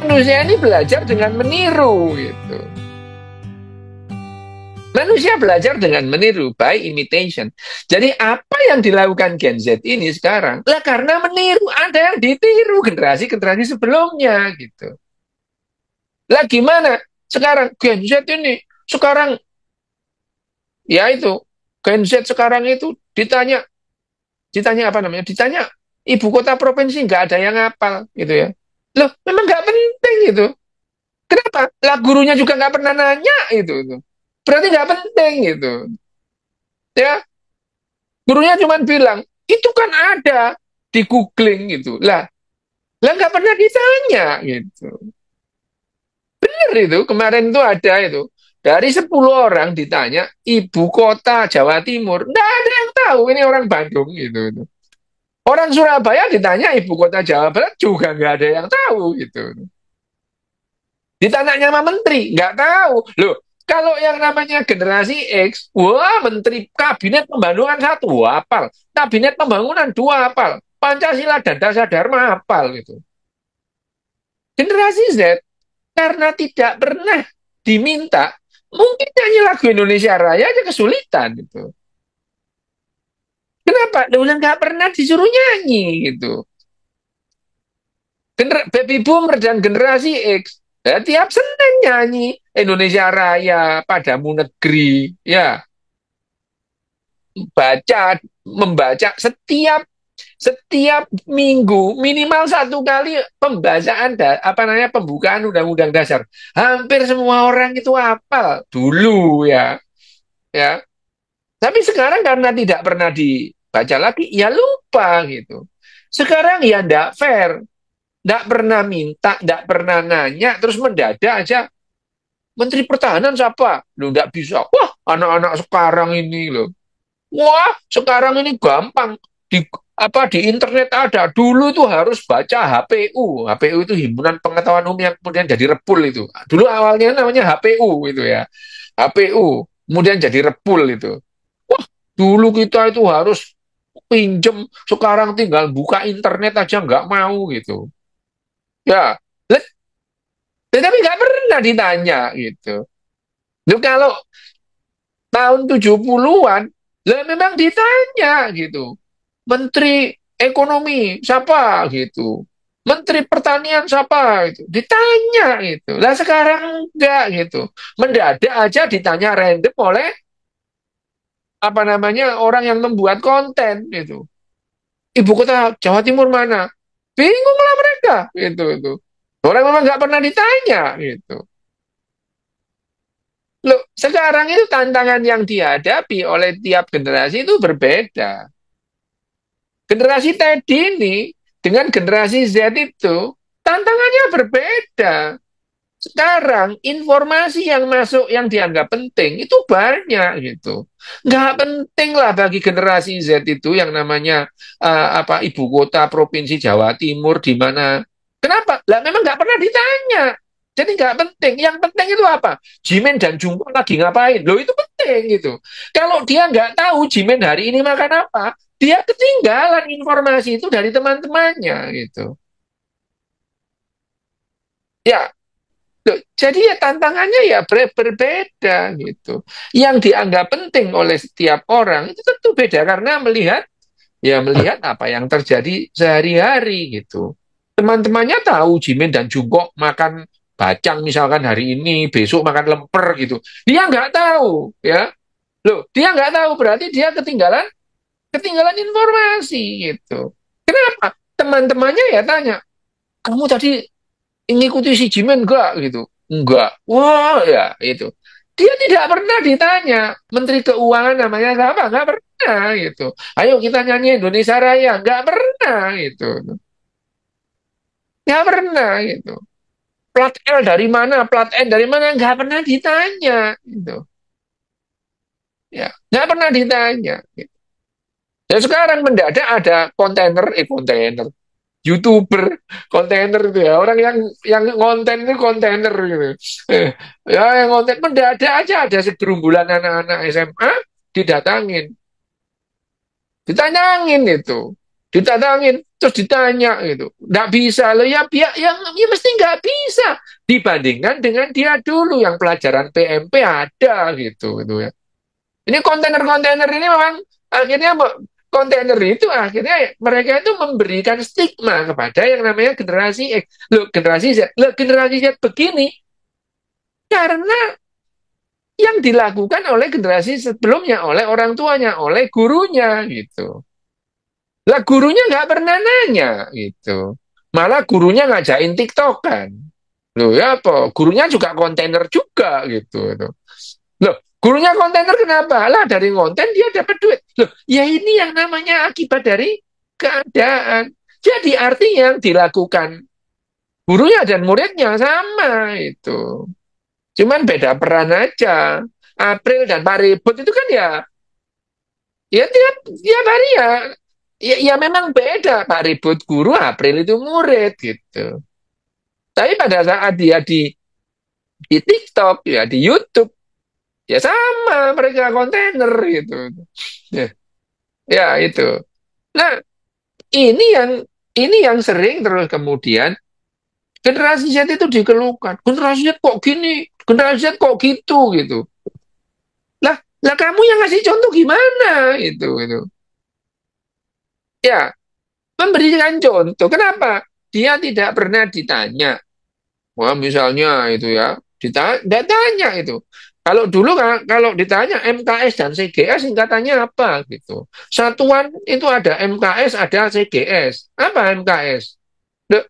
Manusia ini belajar dengan meniru gitu. Manusia belajar dengan meniru, by imitation. Jadi apa yang dilakukan Gen Z ini sekarang? Lah karena meniru, ada yang ditiru generasi-generasi sebelumnya gitu. Lah gimana? Sekarang Gen Z ini, sekarang ya itu, Gen Z sekarang itu ditanya apa namanya? Ditanya ibu kota provinsi nggak ada yang hafal gitu ya. Loh, memang nggak penting gitu. Kenapa? Lah gurunya juga nggak pernah nanya itu. Berarti nggak penting gitu. Ya, gurunya cuma bilang, itu kan ada di googling gitu. Lah nggak pernah ditanya gitu. Bener itu, kemarin itu ada itu. Dari 10 orang ditanya, ibu kota Jawa Timur, nggak ada yang tahu, ini orang Bandung gitu. Orang Surabaya ditanya ibu kota Jawa Barat juga nggak ada yang tahu gitu. Ditanya sama menteri, nggak tahu. Loh, kalau yang namanya generasi X, wah menteri kabinet pembangunan satu, hafal. Kabinet pembangunan dua, hafal. Pancasila dan dasar dharma, hafal gitu. Generasi Z, karena tidak pernah diminta, mungkin nyanyi lagu Indonesia Raya aja kesulitan gitu. Kenapa? Udah nggak pernah disuruh nyanyi gitu. Baby boomer dan generasi X, ya, tiap Senin nyanyi Indonesia Raya, Padamu Negeri, ya, membaca setiap minggu minimal satu kali pembacaan apa namanya pembukaan Undang-Undang Dasar. Hampir semua orang itu hafal dulu ya. Tapi sekarang karena tidak pernah dibaca lagi, ya lupa gitu. Sekarang ya ndak fair, nggak pernah minta, nggak pernah nanya, terus mendadak aja Menteri Pertahanan siapa? Lu nggak bisa. Wah, anak-anak sekarang ini loh. Wah, sekarang ini gampang. Di internet ada. Dulu itu harus baca HPU. HPU itu Himpunan Pengetahuan Umum yang kemudian jadi Repul itu. Dulu awalnya namanya HPU itu ya. HPU, kemudian jadi Repul itu. Wah, dulu kita itu harus pinjem. Sekarang tinggal buka internet aja nggak mau gitu. Ya, tetapi nggak pernah ditanya gitu. Loh, kalau tahun 70-an, lah memang ditanya gitu. Menteri Ekonomi siapa gitu. Menteri Pertanian siapa gitu. Ditanya gitu. Lah sekarang enggak gitu. Mendadak aja ditanya random oleh apa namanya orang yang membuat konten gitu. Ibu kota Jawa Timur mana? Bingung lah mereka gitu. Orang memang nggak pernah ditanya gitu. Loh, sekarang itu tantangan yang dihadapi oleh tiap generasi itu berbeda. Generasi tadi ini dengan generasi Z itu tantangannya berbeda. Sekarang informasi yang masuk yang dianggap penting itu banyak gitu. Nggak penting lah bagi generasi Z itu yang namanya ibu kota provinsi Jawa Timur di mana. Kenapa? Lah memang nggak pernah ditanya. Jadi nggak penting. Yang penting itu apa? Jimin dan Jungkook lagi ngapain? Loh itu penting gitu. Kalau dia nggak tahu Jimin hari ini makan apa, dia ketinggalan informasi itu dari teman-temannya gitu. Ya, loh, jadi ya tantangannya ya berbeda gitu. Yang dianggap penting oleh setiap orang itu tentu beda karena melihat apa yang terjadi sehari-hari gitu. Teman-temannya tahu Jimin dan Jungkook makan bacang misalkan hari ini, besok makan lemper gitu. Dia nggak tahu ya. Loh, dia nggak tahu berarti dia ketinggalan ketinggalan informasi gitu. Kenapa? Teman-temannya ya tanya, kamu tadi ngikuti si Jimin enggak gitu? Enggak. Wah, ya itu. Dia tidak pernah ditanya Menteri Keuangan namanya siapa, enggak pernah gitu. Ayo kita nyanyi Indonesia Raya, enggak pernah gitu. Enggak pernah gitu. Plat L dari mana, plat N dari mana, enggak pernah ditanya gitu. Ya, enggak pernah ditanya. Gitu. Dan sekarang mendadak ada kontainer, YouTuber kontainer itu ya orang yang konten itu kontainer gitu ya yang konten mendadak aja ada segerumbulan anak-anak SMA didatangin ditanyangin itu Ditatangin, terus ditanya gitu. Nggak bisa loh ya, ya mesti nggak bisa. Dibandingkan dengan dia dulu yang pelajaran PMP ada gitu ya. Ini kontainer-kontainer ini memang akhirnya kontainer itu akhirnya mereka itu memberikan stigma kepada yang namanya generasi X. Loh, generasi Z. Loh, generasi Z begini karena yang dilakukan oleh generasi sebelumnya, oleh orang tuanya, oleh gurunya gitu. Lah gurunya nggak pernah nanya gitu. Malah gurunya ngajain TikTokan. Loh ya apa? Gurunya juga kontainer juga gitu. Loh, gurunya kontainer kenapa? Lah dari konten dia dapat duit. Loh, ya ini yang namanya akibat dari keadaan. Jadi artinya yang dilakukan gurunya dan muridnya sama itu. Cuman beda peran aja. April dan Pak Ribut itu kan ya tiap hari ya memang beda. Pak Ribut guru, April itu murid gitu. Tapi pada saat dia di TikTok, ya di YouTube, ya sama mereka kontainer gitu. Ya, ya itu. Nah, ini yang ini yang sering terus kemudian generasi Z itu dikeluhkan. Generasi Z kok gini, generasi Z kok gitu. Lah kamu yang ngasih contoh gimana itu. Ya, memberikan contoh. Kenapa? Dia tidak pernah ditanya. Wah, misalnya itu ya, tidak tanya itu. Kalau dulu kalau ditanya MKS dan CGS singkatannya apa gitu. Satuan itu ada MKS, ada CGS. Apa MKS? Duh,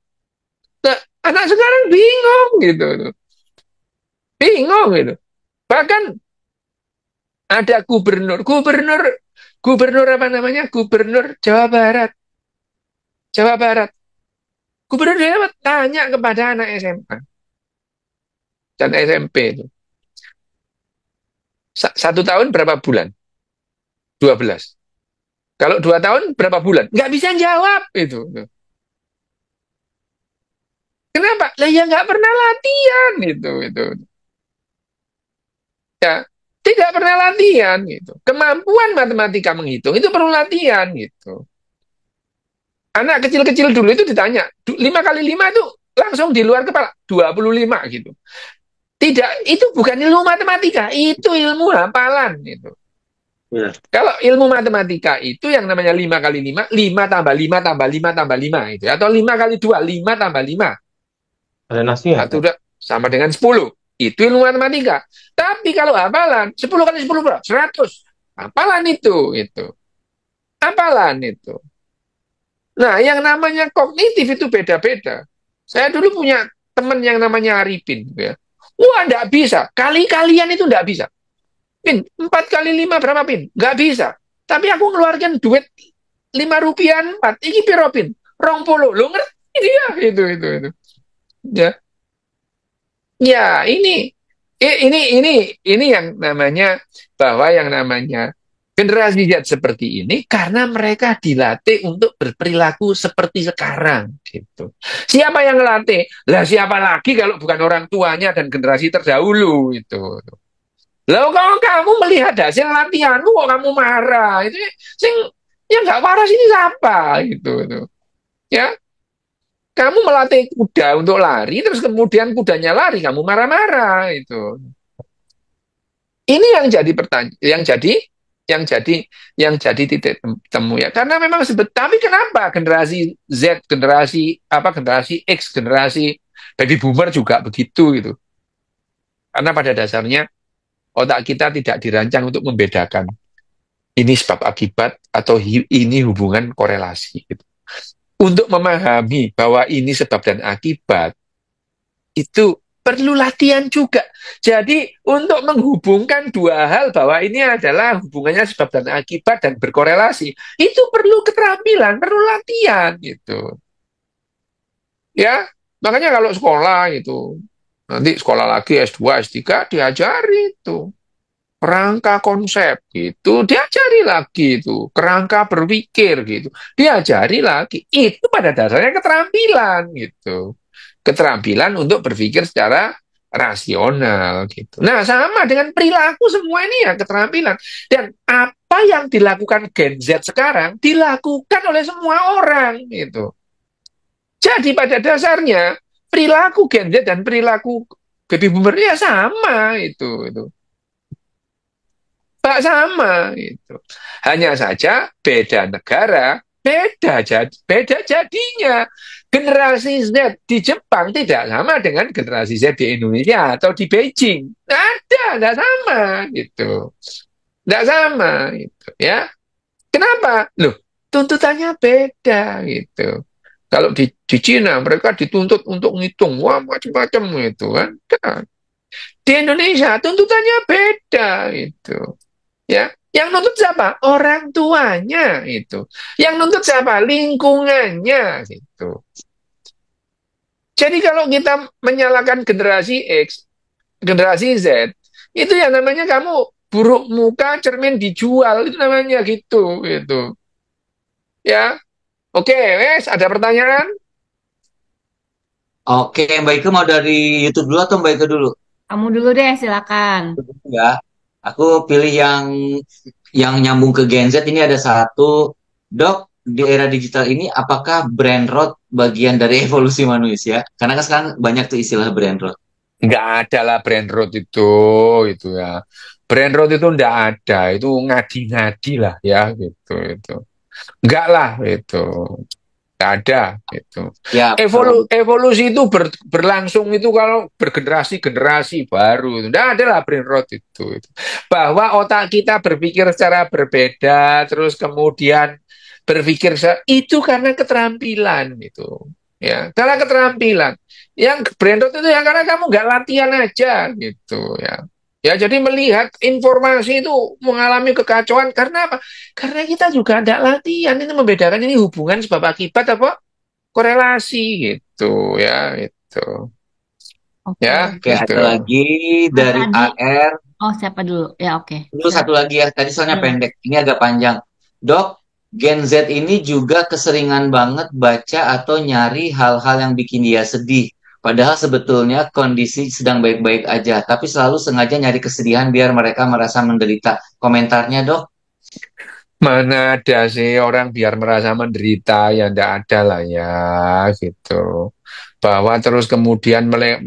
anak sekarang bingung gitu. Bingung gitu. Bahkan ada gubernur apa namanya? Gubernur Jawa Barat. Jawa Barat. Gubernur Jawa Barat tanya kepada anak SMA dan SMP itu. 1 tahun berapa bulan? 12. Kalau 2 tahun berapa bulan? Nggak bisa jawab itu. Kenapa? Lah ya nggak pernah latihan itu. Ya, tidak pernah latihan gitu. Kemampuan matematika menghitung itu perlu latihan gitu. Anak kecil-kecil dulu itu ditanya, 5 kali 5 itu langsung di luar kepala, 25 gitu. Tidak, itu bukan ilmu matematika, itu ilmu hafalan gitu. Ya. Kalau ilmu matematika itu yang namanya 5 kali 5, 5 tambah 5 tambah 5 tambah 5 itu. Atau 5 kali 2, 5 tambah 5. Ada nasihat. Atau sama dengan 10. Itu ilmu matematika. Tapi kalau hafalan, 10 kali 10 berapa? 100. Hafalan itu. Hafalan itu. Nah, yang namanya kognitif itu beda-beda. Saya dulu punya teman yang namanya Arifin. Ya. Wah, enggak bisa. Kali-kalian itu enggak bisa. Pin, 4 kali 5 berapa, Pin? Enggak bisa. Tapi aku ngeluarkan duit 5 rupiah 4. Iki piro, Pin? 20. Lo ngerti dia? Itu. Ya. Ya, ini yang namanya bahwa yang namanya generasi Z seperti ini karena mereka dilatih untuk berperilaku seperti sekarang gitu. Siapa yang ngelatih? Lah siapa lagi kalau bukan orang tuanya dan generasi terdahulu itu. Lalu kalau kamu melihat hasil latihanmu kok kamu marah, itu sing yang nggak waras ini siapa itu. Ya, kamu melatih kuda untuk lari, terus kemudian kudanya lari, kamu marah-marah itu. Ini yang jadi pertanyaan, yang jadi titik temu ya. Karena memang tapi kenapa generasi Z, generasi X, generasi baby boomer juga begitu gitu. Karena pada dasarnya otak kita tidak dirancang untuk membedakan ini sebab akibat atau ini hubungan korelasi gitu. Untuk memahami bahwa ini sebab dan akibat itu perlu latihan juga. Jadi untuk menghubungkan dua hal bahwa ini adalah hubungannya sebab dan akibat dan berkorelasi, itu perlu keterampilan, perlu latihan gitu. Ya, makanya kalau sekolah itu nanti sekolah lagi S2, S3 diajari itu kerangka konsep gitu, diajari lagi itu kerangka berpikir gitu, diajari lagi. Itu pada dasarnya keterampilan gitu. Keterampilan untuk berpikir secara rasional gitu. Nah, sama dengan perilaku semua ini ya keterampilan. Dan apa yang dilakukan Gen Z sekarang dilakukan oleh semua orang gitu. Jadi pada dasarnya perilaku Gen Z dan perilaku baby boomer ya sama itu. Pak sama itu. Hanya saja beda negara, beda jadinya. Generasi Z di Jepang tidak sama dengan generasi Z di Indonesia atau di Beijing. Tidak sama gitu. Tidak sama gitu ya. Kenapa? Loh, tuntutannya beda gitu. Kalau di Cina mereka dituntut untuk ngitung, wah macam-macam gitu kan. Nah, di Indonesia tuntutannya beda itu. Ya, yang nuntut siapa? Orang tuanya itu. Yang nuntut siapa? Lingkungannya gitu. Jadi kalau kita menyalahkan generasi X, generasi Z, itu yang namanya kamu buruk muka cermin dijual itu namanya gitu. Ya. Oke, wes ada pertanyaan? Oke, Mbak Ike mau dari YouTube dulu atau Mbak Ike dulu? Kamu dulu deh, silakan. Ya, aku pilih yang nyambung ke Gen Z ini ada satu. Dok, di era digital ini apakah brand road bagian dari evolusi manusia? Karena kan sekarang banyak tuh istilah brand road. Nggak ada lah brand road itu ya. Brand road itu nggak ada, itu ngadi-ngadi lah ya gitu. Enggak lah itu. Nggak ada itu. Ya, Evolusi itu berlangsung itu kalau bergenerasi-generasi baru itu. Nggak ada lah brain rot itu. Bahwa otak kita berpikir secara berbeda, terus kemudian berpikir itu karena keterampilan itu. Ya, karena keterampilan. Yang brain rot itu ya karena kamu nggak latihan aja gitu ya. Ya, jadi melihat informasi itu mengalami kekacauan karena apa? Karena kita juga ada latihan itu membedakan ini hubungan sebab akibat apa korelasi gitu ya itu Oke. ya oke gitu. ada lagi Mas dari Adi. AR. Oh, siapa dulu? Ya, oke. Terus satu lagi ya, tadi soalnya Silakan. pendek, ini agak panjang. Dok, Gen Z ini juga keseringan banget baca atau nyari hal-hal yang bikin dia sedih. Padahal sebetulnya kondisi sedang baik-baik aja, tapi selalu sengaja nyari kesedihan biar mereka merasa menderita. Komentarnya, Dok? Mana ada sih orang biar merasa menderita ya ndak ada lah ya gitu. Bahwa terus kemudian melek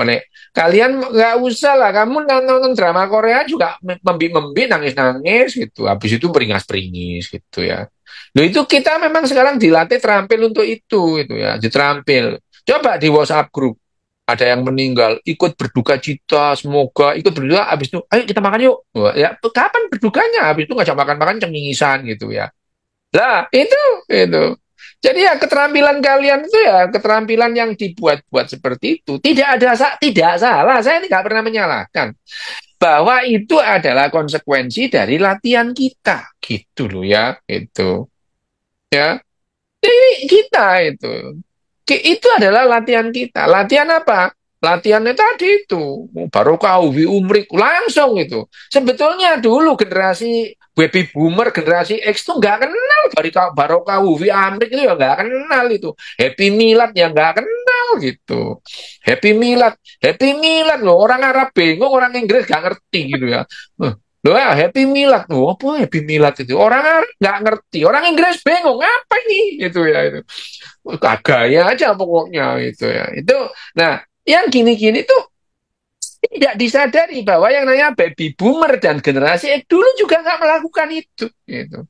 kalian nggak usah lah kamu nonton drama Korea juga membi nangis-nangis gitu. Habis itu beringas-beringis gitu ya. Loh itu kita memang sekarang dilatih terampil untuk itu ya, diterampil. Coba di WhatsApp grup ada yang meninggal, ikut berduka cita, semoga ikut berduka, habis itu, ayo kita makan yuk. Wah, ya, kapan berdukanya? Habis itu ngajak makan-makan cengisan gitu ya. Lah, itu. Jadi ya keterampilan kalian itu ya keterampilan yang dibuat-buat seperti itu. Tidak salah, saya tidak pernah menyalahkan. Bahwa itu adalah konsekuensi dari latihan kita. Gitu loh ya, itu. Ya, ini kita itu. Itu adalah latihan kita. Latihan apa? Latihannya tadi itu. Barokah, Uwi, Umrik, langsung itu. Sebetulnya dulu generasi baby boomer, generasi X itu nggak kenal dari Barokah, Uwi, Amrik itu ya nggak kenal itu. Happy Milad ya nggak kenal gitu. Happy Milad loh. Orang Arab bingung, orang Inggris nggak ngerti gitu ya. Loh ya, Happy Milad. Loh, apa Happy Milad itu? Orang Arab nggak ngerti. Orang Inggris bingung, apa ini? Gitu ya. Itu gaya aja pokoknya itu ya. Nah, yang gini-gini tuh tidak disadari bahwa yang namanya baby boomer dan generasi X dulu juga nggak melakukan itu gitu.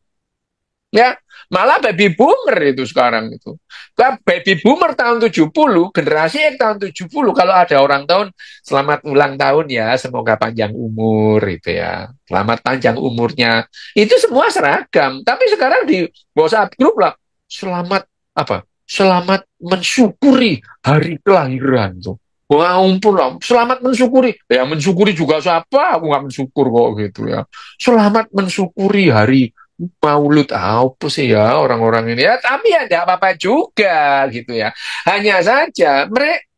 Ya, malah baby boomer itu sekarang itu. Baby boomer tahun 70, generasi X tahun 70 kalau ada orang tahun selamat ulang tahun ya, semoga panjang umur itu ya. Selamat panjang umurnya. Itu semua seragam, tapi sekarang di WhatsApp grup lah selamat apa? Selamat mensyukuri hari kelahiran tuh. Wah, ampun lah. Selamat mensyukuri. Ya, mensyukuri juga siapa? Aku nggak mensyukur kok gitu ya. Selamat mensyukuri hari Maulud apa sih ya orang-orang ini ya, tapi ya tidak apa-apa juga gitu ya. Hanya saja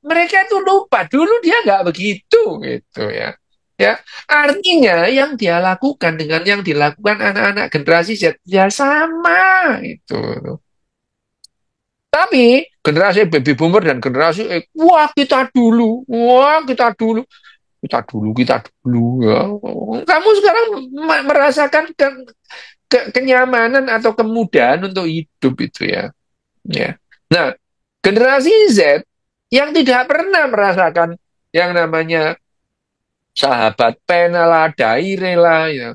mereka itu lupa dulu dia nggak begitu gitu ya. Ya, artinya yang dia lakukan dengan yang dilakukan anak-anak generasi Z ya sama itu. Tapi generasi baby boomer dan generasi X, wah kita dulu. kita dulu ya. Kamu sekarang merasakan kenyamanan atau kemudahan untuk hidup itu ya. Ya. Nah, generasi Z yang tidak pernah merasakan yang namanya sahabat pena lah, daire lah, ya,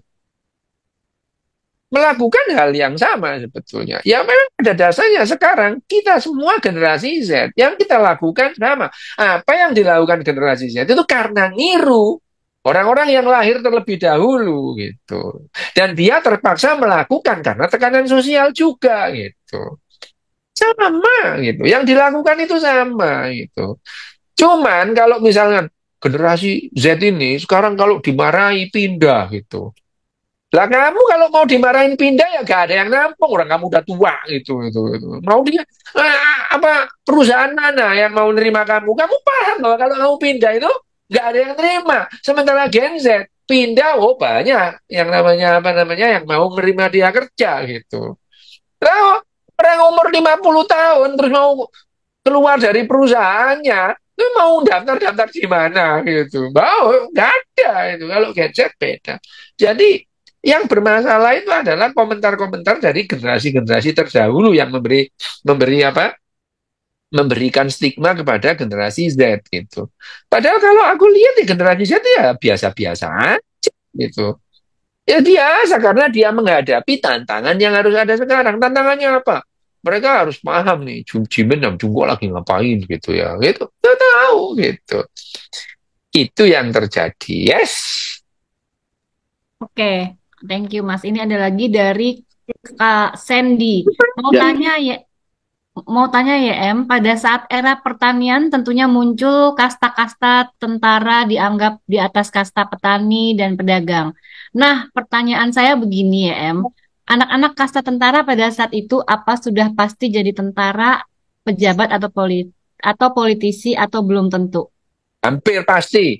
melakukan hal yang sama sebetulnya. Ya memang pada dasarnya sekarang kita semua generasi Z yang kita lakukan sama. Apa yang dilakukan generasi Z itu karena niru orang-orang yang lahir terlebih dahulu gitu. Dan dia terpaksa melakukan karena tekanan sosial juga gitu. Sama gitu. Yang dilakukan itu sama gitu. Cuman kalau misalnya generasi Z ini sekarang kalau dimarahi pindah gitu. Lah kamu kalau mau dimarahin pindah ya gak ada yang nampung, orang kamu udah tua gitu. Mau dia apa perusahaan mana yang mau nerima kamu? Kamu paham bahwa kalau kamu pindah itu gak ada yang terima. Sementara Gen Z pindah, oh banyak yang namanya apa namanya yang mau menerima dia kerja gitu. Lah orang umur 50 tahun terus mau keluar dari perusahaannya, itu mau daftar-daftar di mana gitu. Mau nggak ada itu. Kalau Gen Z beda. Jadi yang bermasalah itu adalah komentar-komentar dari generasi-generasi terdahulu yang memberi apa? Memberikan stigma kepada generasi Z gitu. Padahal kalau aku lihat ya generasi Z ya biasa-biasa aja gitu. Ya biasa karena dia menghadapi tantangan yang harus ada sekarang. Tantangannya apa? Mereka harus paham nih, Jimin dan Jungkook lagi ngapain gitu ya. Gitu. Nggak tahu gitu. Itu yang terjadi. Yes. Oke, thank you Mas. Ini ada lagi dari Kak Sandy. Mau Ya. tanya ya, pada saat era pertanian tentunya muncul kasta-kasta tentara dianggap di atas kasta petani dan pedagang. Nah, pertanyaan saya begini ya, Em. Anak-anak kasta tentara pada saat itu apa sudah pasti jadi tentara, pejabat atau politisi atau belum tentu? Hampir pasti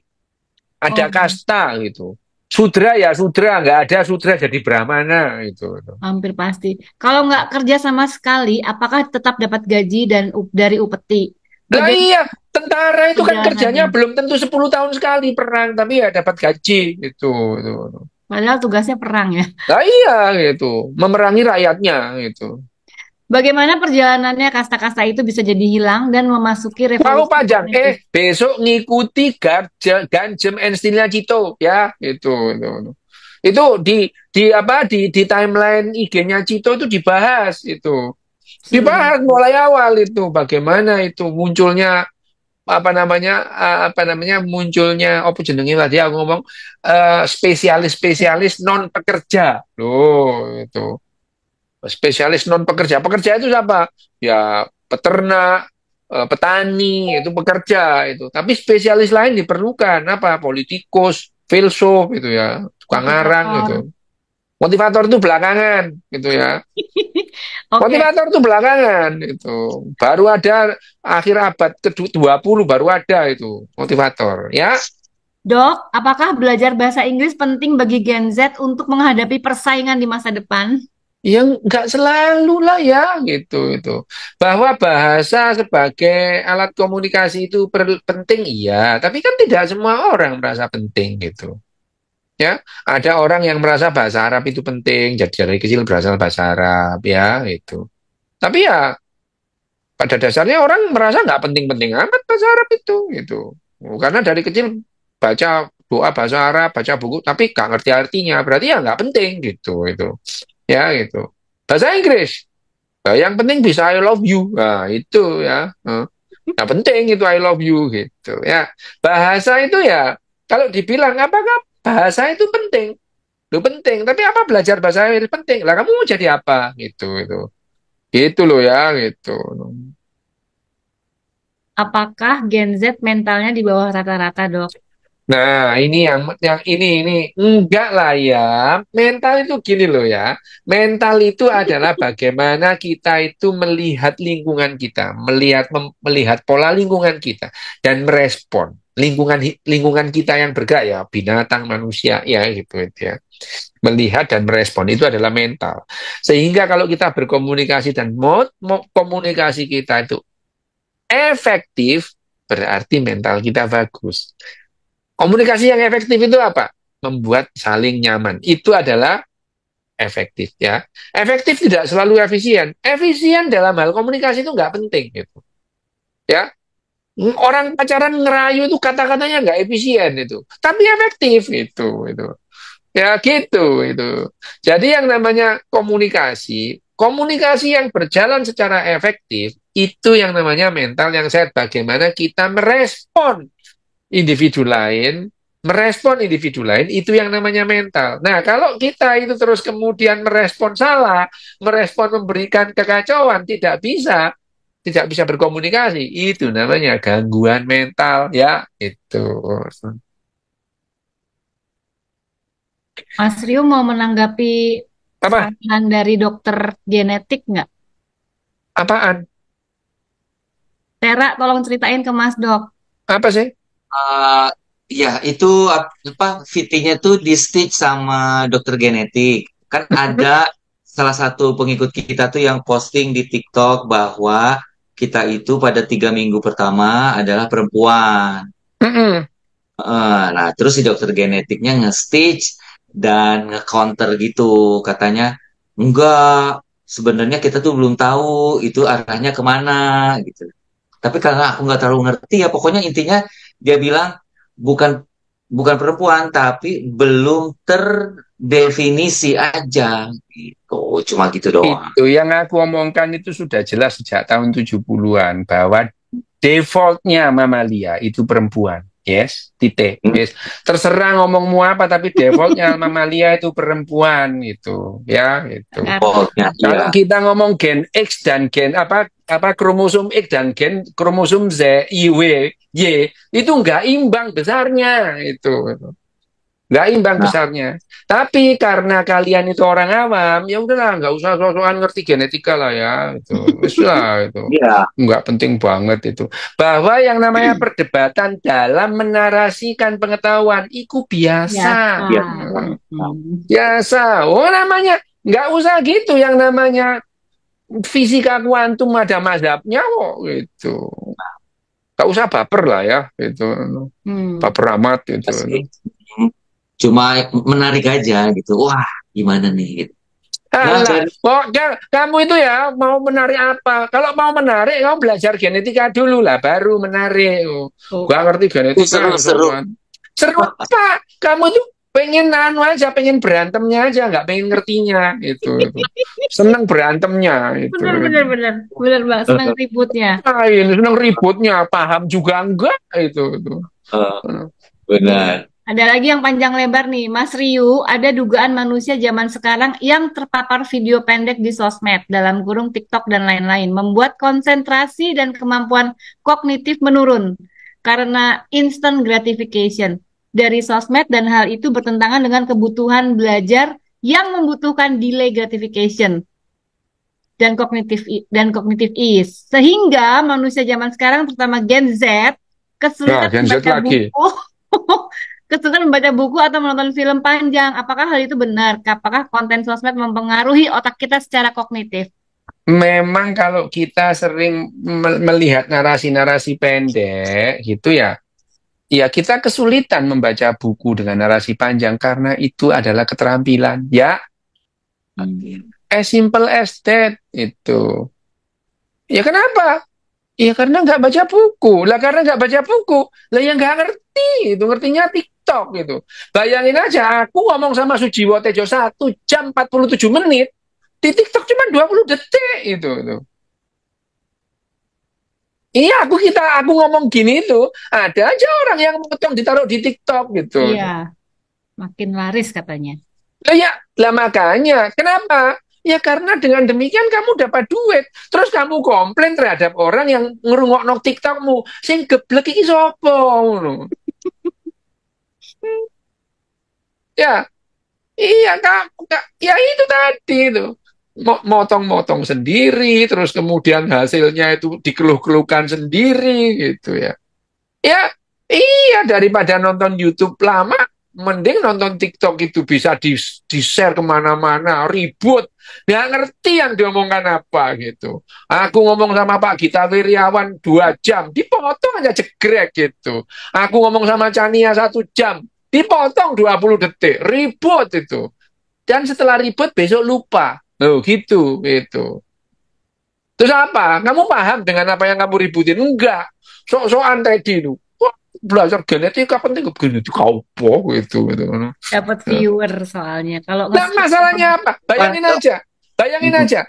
ada Oh, kasta gitu. Sudra ya sudra, nggak ada sudra jadi brahmana gitu. hampir pasti. Kalau nggak kerja sama sekali, apakah tetap dapat gaji dan dari upeti? Lah Bagaimana iya, tentara itu kan kerjanya perjalanannya? belum tentu 10 tahun sekali perang, tapi ya dapat gaji gitu. Padahal tugasnya perang ya. Lah iya gitu, memerangi rakyatnya gitu. Bagaimana perjalanannya kasta-kasta itu bisa jadi hilang dan memasuki Mau revolusi panjang, politik? besok ngikuti Ganjem and Stila Cito ya, itu. Itu di apa di timeline IG-nya Cito itu dibahas itu. Silakan. Dibahas mulai awal itu bagaimana itu munculnya apa namanya munculnya apa jenenge tadi aku ngomong spesialis-spesialis non pekerja. Loh, itu. Spesialis non pekerja. Pekerja itu siapa? Ya peternak, petani, itu pekerja itu. Tapi spesialis lain diperlukan apa? Politikus, filsuf itu ya, tukang ngarang gitu. Motivator. Motivator itu belakangan gitu ya. Oke, Motivator itu belakangan itu. Baru ada akhir abad ke-20 baru ada itu motivator ya. Dok, apakah belajar bahasa Inggris penting bagi Gen Z untuk menghadapi persaingan di masa depan? Yang nggak selalu lah ya gitu itu bahwa bahasa sebagai alat komunikasi itu penting iya tapi kan tidak semua orang merasa penting gitu ya ada orang yang merasa bahasa Arab itu penting jadi dari kecil berasal bahasa Arab ya itu tapi ya pada dasarnya orang merasa nggak penting-penting amat bahasa Arab itu gitu karena dari kecil baca doa bahasa Arab baca buku tapi nggak ngerti artinya berarti ya nggak penting gitu itu ya gitu bahasa Inggris. Nah, yang penting bisa I love you. Nah, itu ya. Nah, penting itu I love you gitu ya. Bahasa itu ya kalau dibilang apakah bahasa itu penting? Lu penting, tapi apa belajar bahasa itu penting? Lah kamu mau jadi apa? Gitu itu. Gitu loh ya, gitu. Apakah Gen Z mentalnya di bawah rata-rata, Dok? Nah, ini yang ini enggak lah ya. Mental itu gini loh ya. Mental itu adalah bagaimana kita itu melihat lingkungan kita, melihat pola lingkungan kita dan merespon lingkungan kita yang bergerak ya, binatang, manusia ya gitu ya. Melihat dan merespon itu adalah mental. Sehingga kalau kita berkomunikasi dan komunikasi kita itu efektif, berarti mental kita bagus. Komunikasi yang efektif itu apa? Membuat saling nyaman. Itu adalah efektif ya. Efektif tidak selalu efisien. Efisien dalam hal komunikasi itu nggak penting gitu. Ya, orang pacaran ngerayu itu kata-katanya nggak efisien itu, tapi efektif itu. Ya gitu itu. Jadi yang namanya komunikasi, komunikasi yang berjalan secara efektif itu yang namanya mental yang sehat. Bagaimana kita individu lain, merespon individu lain itu yang namanya mental. Nah, kalau kita itu terus kemudian merespon salah, merespon memberikan kekacauan, tidak bisa berkomunikasi, itu namanya gangguan mental ya, itu. Mas Rio mau menanggapi Apa? saran dari dokter genetik nggak? Apaan? Tera, tolong ceritain ke Mas Dok. Apa sih? Eh, ya, itu apa VT-nya tuh di stitch sama dokter genetik. Kan ada salah satu pengikut kita tuh yang posting di TikTok bahwa kita itu pada 3 minggu pertama adalah perempuan. Mm-mm. Nah, terus si dokter genetiknya nge-stitch dan nge-counter gitu. Katanya, enggak, sebenarnya kita tuh belum tahu itu arahnya kemana gitu. Tapi karena aku nggak terlalu ngerti ya, pokoknya intinya dia bilang bukan bukan perempuan, tapi belum terdefinisi aja gitu. Cuma gitu doang. Itu yang aku omongkan itu sudah jelas sejak tahun 70-an bahwa defaultnya mamalia itu perempuan. Yes, titik. Hmm, Yes. Terserah ngomongmu apa, tapi defaultnya mamalia itu perempuan itu, ya itu. defaultnya Kalau iya. kita ngomong gen X dan gen apa kromosom X dan gen kromosom Z, Y, Y itu nggak imbang besarnya itu. Nggak imbang Nah, besarnya. Tapi karena kalian itu orang awam, ya udahlah, nggak usah sosokan ngerti genetika lah ya. Itu, wis lah itu. iya. Nggak penting banget itu. Bahwa yang namanya perdebatan dalam menarasikan pengetahuan, itu biasa. Iya. Biasa. Hmm. Biasa. Oh namanya, nggak usah gitu. Yang namanya fisika kuantum ada mazhabnya kok gitu. Nggak usah baper lah ya. Gitu. Hmm. Baper amat gitu. Asik. Cuma menarik aja gitu. Wah, gimana nih gitu. Nah, Alah, dari kok kamu itu ya mau menarik apa? Kalau mau menarik, kamu belajar genetika dulu lah, baru menarik. Oh, Oh. gua ngerti genetika, seru-seru. sosokan. Seru apa? Kamu tuh pengen anu aja, pengen berantemnya aja, nggak pengen ngertinya itu. Seneng berantemnya itu. Bener Mbak, senang ributnya. Lain, seneng ributnya, paham juga enggak itu. Eh, benar. Ada lagi yang panjang lebar nih, Mas Riu, ada dugaan manusia zaman sekarang yang terpapar video pendek di sosmed, dalam kurung TikTok dan lain-lain, membuat konsentrasi dan kemampuan kognitif menurun karena instant gratification dari sosmed, dan hal itu bertentangan dengan kebutuhan belajar yang membutuhkan delay gratification dan kognitif ease. Sehingga manusia zaman sekarang, terutama Gen Z, Nah, kesulitan Gen Z membaca lagi. buku. Kesulitan membaca buku atau menonton film panjang. Apakah hal itu benar? Apakah konten sosmed mempengaruhi otak kita secara kognitif? Memang kalau kita sering melihat narasi-narasi pendek gitu ya, ya kita kesulitan membaca buku dengan narasi panjang karena itu adalah keterampilan. Ya, as simple as that itu. Ya kenapa? Ya karena nggak baca buku. Lah karena nggak baca buku, lah yang nggak ngerti itu, ngertinya TikTok gitu. Bayangin aja, aku ngomong sama Sujiwo Tejo 1 jam 47 menit, di TikTok cuma 20 detik itu. Iya, aku ngomong gini itu, ada aja orang yang potong ditaruh di TikTok gitu. Iya, makin laris katanya. Lah ya, lah makanya, kenapa? Ya karena dengan demikian kamu dapat duit. Terus kamu komplain terhadap orang yang ngerungokno TikTokmu. Sing geblek iki sapa ngono. Ya, iya ya itu tadi itu. Motong-motong sendiri, terus kemudian hasilnya itu dikeluh-keluhkan sendiri gitu ya. Ya, iya daripada nonton YouTube lama, Mending nonton TikTok itu bisa di-share kemana-mana, ribut. Nggak ngerti yang diomongkan apa gitu. Aku ngomong sama Pak Gita Wirjawan 2 jam, dipotong aja jegrek gitu. Aku ngomong sama Chania 1 jam, dipotong 20 detik, ribut itu. Dan setelah ribut besok lupa. Oh gitu, gitu. Terus apa? Kamu paham dengan apa yang kamu ributin? Enggak. Sok-sokan tadi itu. Wah, belajar genetika penting genetika apa gitu. Dapat viewer soalnya. Kalau Nah, masalahnya apa? Bayangin aja.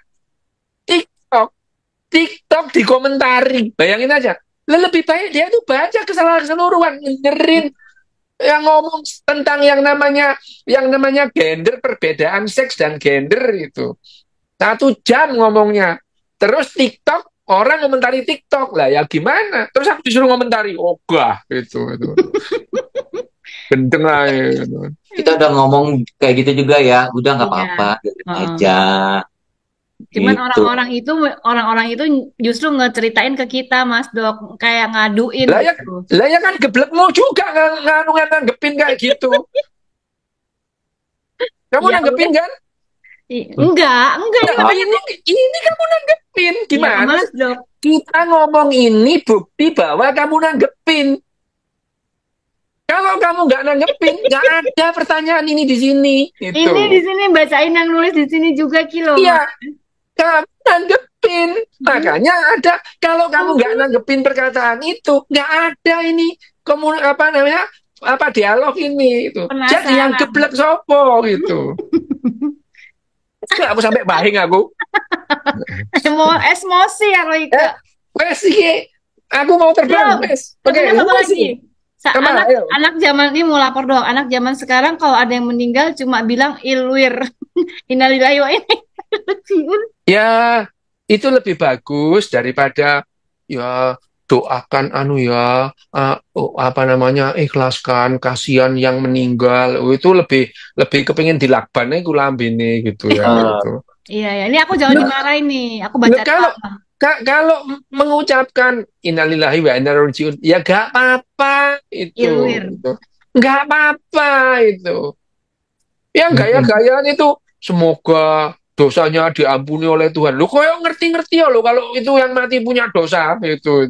TikTok dikomentari. Bayangin aja. Lebih baik dia tuh baca kesalahan keseluruhan, ngerin yang ngomong tentang yang namanya gender, perbedaan seks dan gender itu. 1 jam ngomongnya. Terus TikTok, orang komentari TikTok lah, ya gimana? Terus aku disuruh komentari, ogah gitu. Gendeng aja. Gitu. Kita udah ngomong kayak gitu juga ya, udah nggak Iya. apa-apa, biarin Heeh. aja. Cuman Gitu. orang-orang itu justru ngeceritain ke kita, Mas Dok, kayak ngaduin Lah gitu. ya kan geblekmu juga nanggepin kayak gitu. Kamu Ya nanggepin udah. kan? Enggak, ini Nah, namanya ini kamu nanggepin. ya Gimana? Mas Dok. Kita ngomong ini bukti bahwa kamu nanggepin. Kalau kamu nggak nanggepin, nggak ada pertanyaan ini di sini. Gitu. Ini di sini bacain yang nulis di sini juga kilo. Iya, kamu nanggepin. Makanya ada. Kalau kamu nggak nanggepin perkataan itu, nggak ada ini dialog ini. Itu. Jadi yang Penasaran. geblek sopo gitu. Aku sampai bahing aku. Emosi ya Royke. Wes iki, aku mau terbang. Belum. Wes. Oke, Satu wes lagi. iki. Kemana? Ayo. Anak zaman ini mau lapor dong. Anak zaman sekarang kalau ada yang meninggal cuma bilang ilwir. Innalillahi wa inna ilaihi raji'un. Ya, itu lebih bagus daripada ya doakan ikhlaskan kasihan yang meninggal. Itu lebih kepengin dilakban iku lambene gitu ya gitu. Iya ya, ini aku jangan dimarahin nih. Aku baca Kalau mengucapkan innalillahi wa inna ilaihi raji'un, ya gak apa-apa itu. Ilwir. Gak apa-apa itu. Yang gaya-gayaan itu semoga dosanya diampuni oleh Tuhan. Lu kok ngerti-ngerti ya lo kalau itu yang mati punya dosa itu.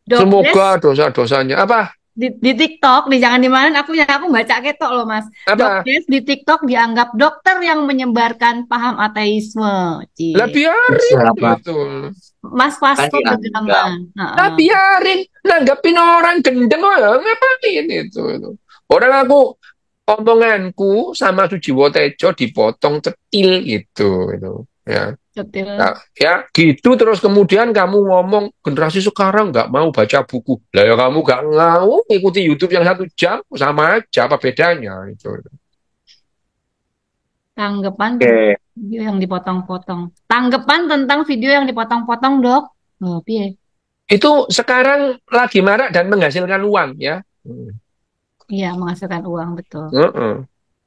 Semoga dosa-dosanya apa? Di TikTok, jangan dimarahin aku baca ketok loh Mas. Apa? Dokes di TikTok dianggap dokter yang menyebarkan paham ateisme. Lah biarin betul. Mas Fasko Begaman. Lah biarin nanggapin orang gendeng ya ngapain itu. Orang aku omonganku sama Sujiwo Tejo dipotong cetil gitu ya. Cetil. Nah, ya gitu terus kemudian kamu ngomong generasi sekarang nggak mau baca buku. Lah ya kamu nggak mau ikuti YouTube yang 1 jam sama aja, apa bedanya itu. Tanggapan video yang dipotong-potong. Tanggapan tentang video yang dipotong-potong, Dok. Oh, piye? Itu sekarang lagi marak dan menghasilkan uang ya. Iya, menghasilkan uang, betul.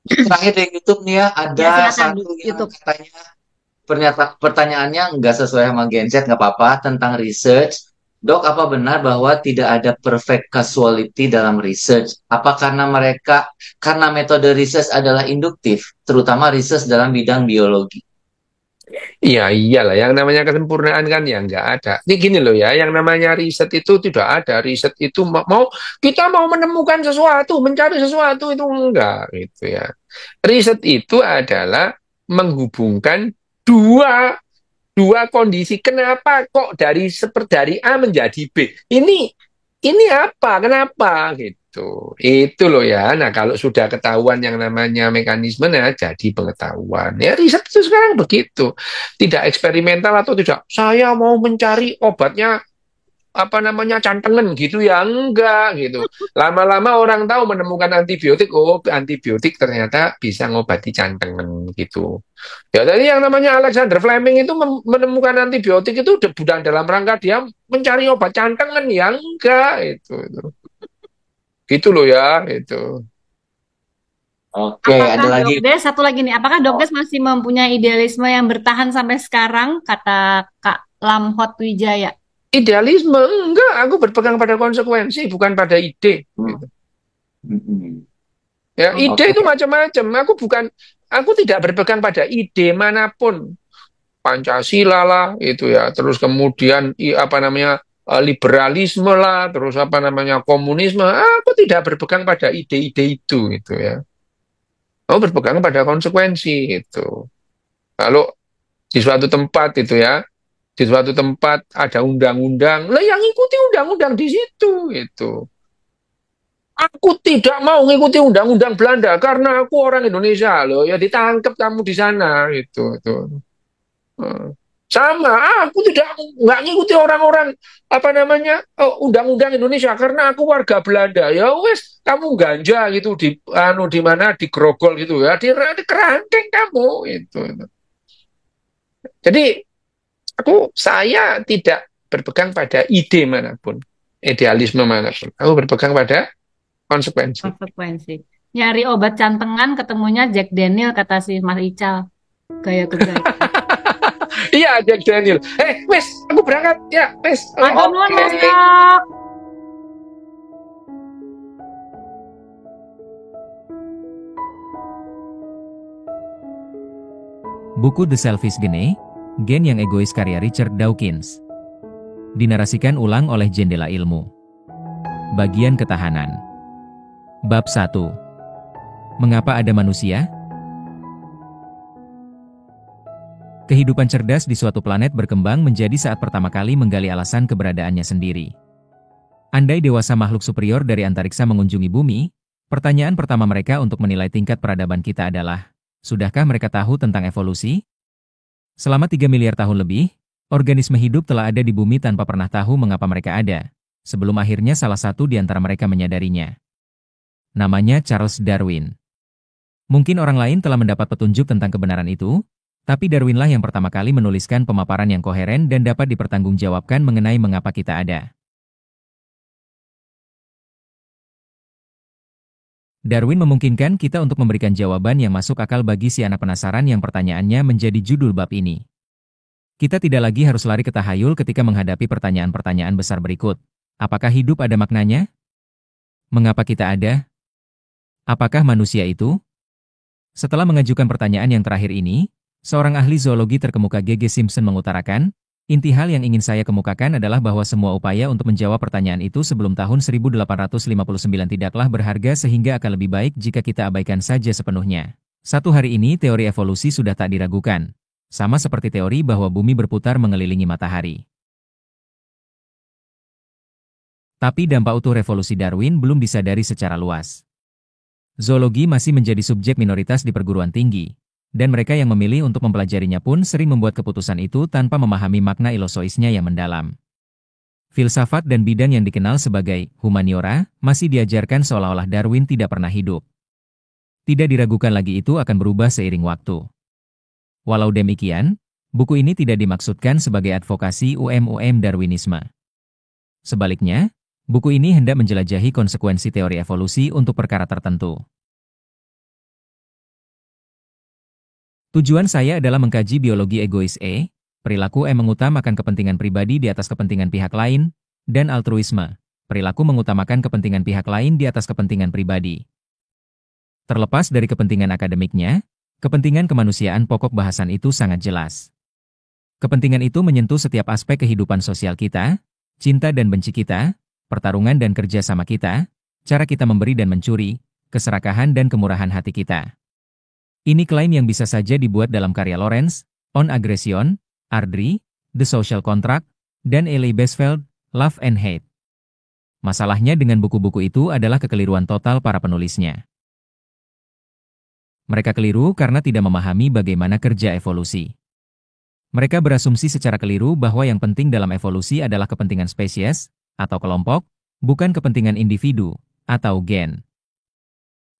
Terakhir di YouTube nih ya, ada satu yang katanya pertanyaannya nggak sesuai sama Gen Z, nggak apa-apa, tentang research. Dok, apa benar bahwa tidak ada perfect causality dalam research? Apa karena metode research adalah induktif, terutama research dalam bidang biologi? Iya, iyalah. Yang namanya kesempurnaan kan ya nggak ada. Ini gini loh ya, yang namanya riset itu tidak ada. Riset itu kita mau menemukan sesuatu, mencari sesuatu itu enggak gitu ya. Riset itu adalah menghubungkan dua kondisi. Kenapa kok dari A menjadi B? Ini apa? Kenapa gitu? Itu loh ya. Nah, kalau sudah ketahuan yang namanya mekanismenya jadi pengetahuan. Ya riset itu sekarang begitu. Tidak eksperimental atau tidak. Saya mau mencari obatnya cantengan gitu ya, enggak gitu. Lama-lama orang tahu menemukan antibiotik, antibiotik ternyata bisa ngobati cantengan gitu. Ya tadi yang namanya Alexander Fleming itu menemukan antibiotik itu bukan dalam rangka dia mencari obat cantengan ya, enggak itu. Gitu loh ya, itu. Oke, ada lagi. Dokdes, satu lagi nih, apakah Dokdes masih mempunyai idealisme yang bertahan sampai sekarang, kata Kak Lamhot Wijaya? Idealisme enggak, aku berpegang pada konsekuensi bukan pada ide gitu. Mm-mm. Ya, ide Oke. itu macam-macam. Aku tidak berpegang pada ide manapun. Pancasila lah itu ya. Terus kemudian apa namanya liberalisme lah, terus apa namanya komunisme. Aku tidak berpegang pada ide-ide itu gitu ya. Aku berpegang pada konsekuensi itu. Kalau di suatu tempat itu ya, di suatu tempat ada undang-undang, lah yang ikuti undang-undang di situ itu. Aku tidak mau mengikuti undang-undang Belanda karena aku orang Indonesia loh. Ya ditangkap kamu di sana itu. Eh, Sama, aku tidak nggak ngikuti orang-orang apa namanya undang-undang Indonesia karena aku warga Belanda. Ya wes, kamu ganja gitu di mana di Grogol gitu ya, di kerangkeng kamu itu. Jadi saya tidak berpegang pada ide manapun, idealisme manapun. Aku berpegang pada konsekuensi. Konsekuensi. Nyari obat cantengan ketemunya Jack Daniel kata si Mas Ical. Gaya ke gaya. Iya, Jack Daniel. Wes, aku berangkat ya, wes. Matur nuwun Mas Oke. Dok. Buku The Selfish Gene, Gen yang Egois karya Richard Dawkins. Dinarasikan ulang oleh Jendela Ilmu. Bagian ketahanan. Bab 1. Mengapa ada manusia? Kehidupan cerdas di suatu planet berkembang menjadi saat pertama kali menggali alasan keberadaannya sendiri. Andai dewasa makhluk superior dari antariksa mengunjungi bumi, pertanyaan pertama mereka untuk menilai tingkat peradaban kita adalah, sudahkah mereka tahu tentang evolusi? Selama 3 miliar tahun lebih, organisme hidup telah ada di bumi tanpa pernah tahu mengapa mereka ada, sebelum akhirnya salah satu di antara mereka menyadarinya. Namanya Charles Darwin. Mungkin orang lain telah mendapat petunjuk tentang kebenaran itu, tapi Darwinlah yang pertama kali menuliskan pemaparan yang koheren dan dapat dipertanggungjawabkan mengenai mengapa kita ada. Darwin memungkinkan kita untuk memberikan jawaban yang masuk akal bagi si anak penasaran yang pertanyaannya menjadi judul bab ini. Kita tidak lagi harus lari ke tahayul ketika menghadapi pertanyaan-pertanyaan besar berikut. Apakah hidup ada maknanya? Mengapa kita ada? Apakah manusia itu? Setelah mengajukan pertanyaan yang terakhir ini, seorang ahli zoologi terkemuka G.G. Simpson mengutarakan, inti hal yang ingin saya kemukakan adalah bahwa semua upaya untuk menjawab pertanyaan itu sebelum tahun 1859 tidaklah berharga sehingga akan lebih baik jika kita abaikan saja sepenuhnya. Satu hari ini teori evolusi sudah tak diragukan. Sama seperti teori bahwa bumi berputar mengelilingi matahari. Tapi dampak utuh revolusi Darwin belum disadari secara luas. Zoologi masih menjadi subjek minoritas di perguruan tinggi, dan mereka yang memilih untuk mempelajarinya pun sering membuat keputusan itu tanpa memahami makna ilosoisnya yang mendalam. Filsafat dan bidang yang dikenal sebagai humaniora masih diajarkan seolah-olah Darwin tidak pernah hidup. Tidak diragukan lagi itu akan berubah seiring waktu. Walau demikian, buku ini tidak dimaksudkan sebagai advokasi Darwinisme. Sebaliknya, buku ini hendak menjelajahi konsekuensi teori evolusi untuk perkara tertentu. Tujuan saya adalah mengkaji biologi egois perilaku mengutamakan kepentingan pribadi di atas kepentingan pihak lain, dan altruisme, perilaku mengutamakan kepentingan pihak lain di atas kepentingan pribadi. Terlepas dari kepentingan akademiknya, kepentingan kemanusiaan pokok bahasan itu sangat jelas. Kepentingan itu menyentuh setiap aspek kehidupan sosial kita, cinta dan benci kita, pertarungan dan kerja sama kita, cara kita memberi dan mencuri, keserakahan dan kemurahan hati kita. Ini klaim yang bisa saja dibuat dalam karya Lawrence, On Aggression, Ardrey, The Social Contract, dan Elie Besfeld, Love and Hate. Masalahnya dengan buku-buku itu adalah kekeliruan total para penulisnya. Mereka keliru karena tidak memahami bagaimana kerja evolusi. Mereka berasumsi secara keliru bahwa yang penting dalam evolusi adalah kepentingan spesies, atau kelompok, bukan kepentingan individu, atau gen.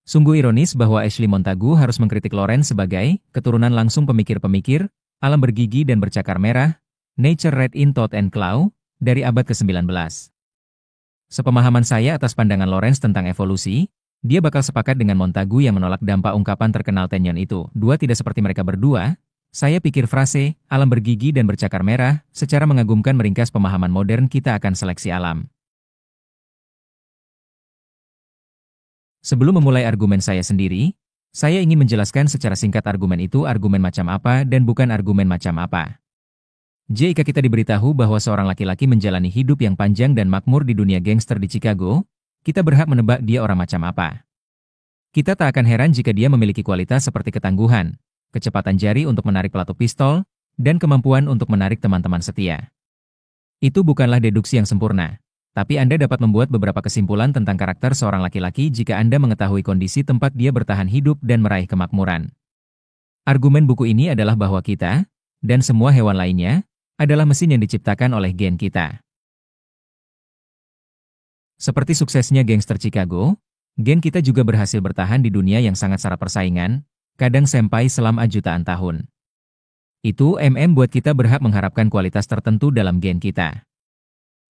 Sungguh ironis bahwa Ashley Montagu harus mengkritik Lawrence sebagai keturunan langsung pemikir-pemikir, alam bergigi dan bercakar merah, Nature Red in Thought and Claw, dari abad ke-19. Sepemahaman saya atas pandangan Lawrence tentang evolusi, dia bakal sepakat dengan Montagu yang menolak dampak ungkapan terkenal Tenyon itu. Dua tidak seperti mereka berdua, saya pikir frase, alam bergigi dan bercakar merah, secara mengagumkan meringkas pemahaman modern kita akan seleksi alam. Sebelum memulai argumen saya sendiri, saya ingin menjelaskan secara singkat argumen itu argumen macam apa dan bukan argumen macam apa. Jika kita diberitahu bahwa seorang laki-laki menjalani hidup yang panjang dan makmur di dunia gangster di Chicago, kita berhak menebak dia orang macam apa. Kita tak akan heran jika dia memiliki kualitas seperti ketangguhan, kecepatan jari untuk menarik pelatu pistol, dan kemampuan untuk menarik teman-teman setia. Itu bukanlah deduksi yang sempurna, tapi Anda dapat membuat beberapa kesimpulan tentang karakter seorang laki-laki jika Anda mengetahui kondisi tempat dia bertahan hidup dan meraih kemakmuran. Argumen buku ini adalah bahwa kita, dan semua hewan lainnya, adalah mesin yang diciptakan oleh gen kita. Seperti suksesnya gangster Chicago, gen kita juga berhasil bertahan di dunia yang sangat syarat persaingan, kadang sampai selama jutaan tahun. Itu buat kita berhak mengharapkan kualitas tertentu dalam gen kita.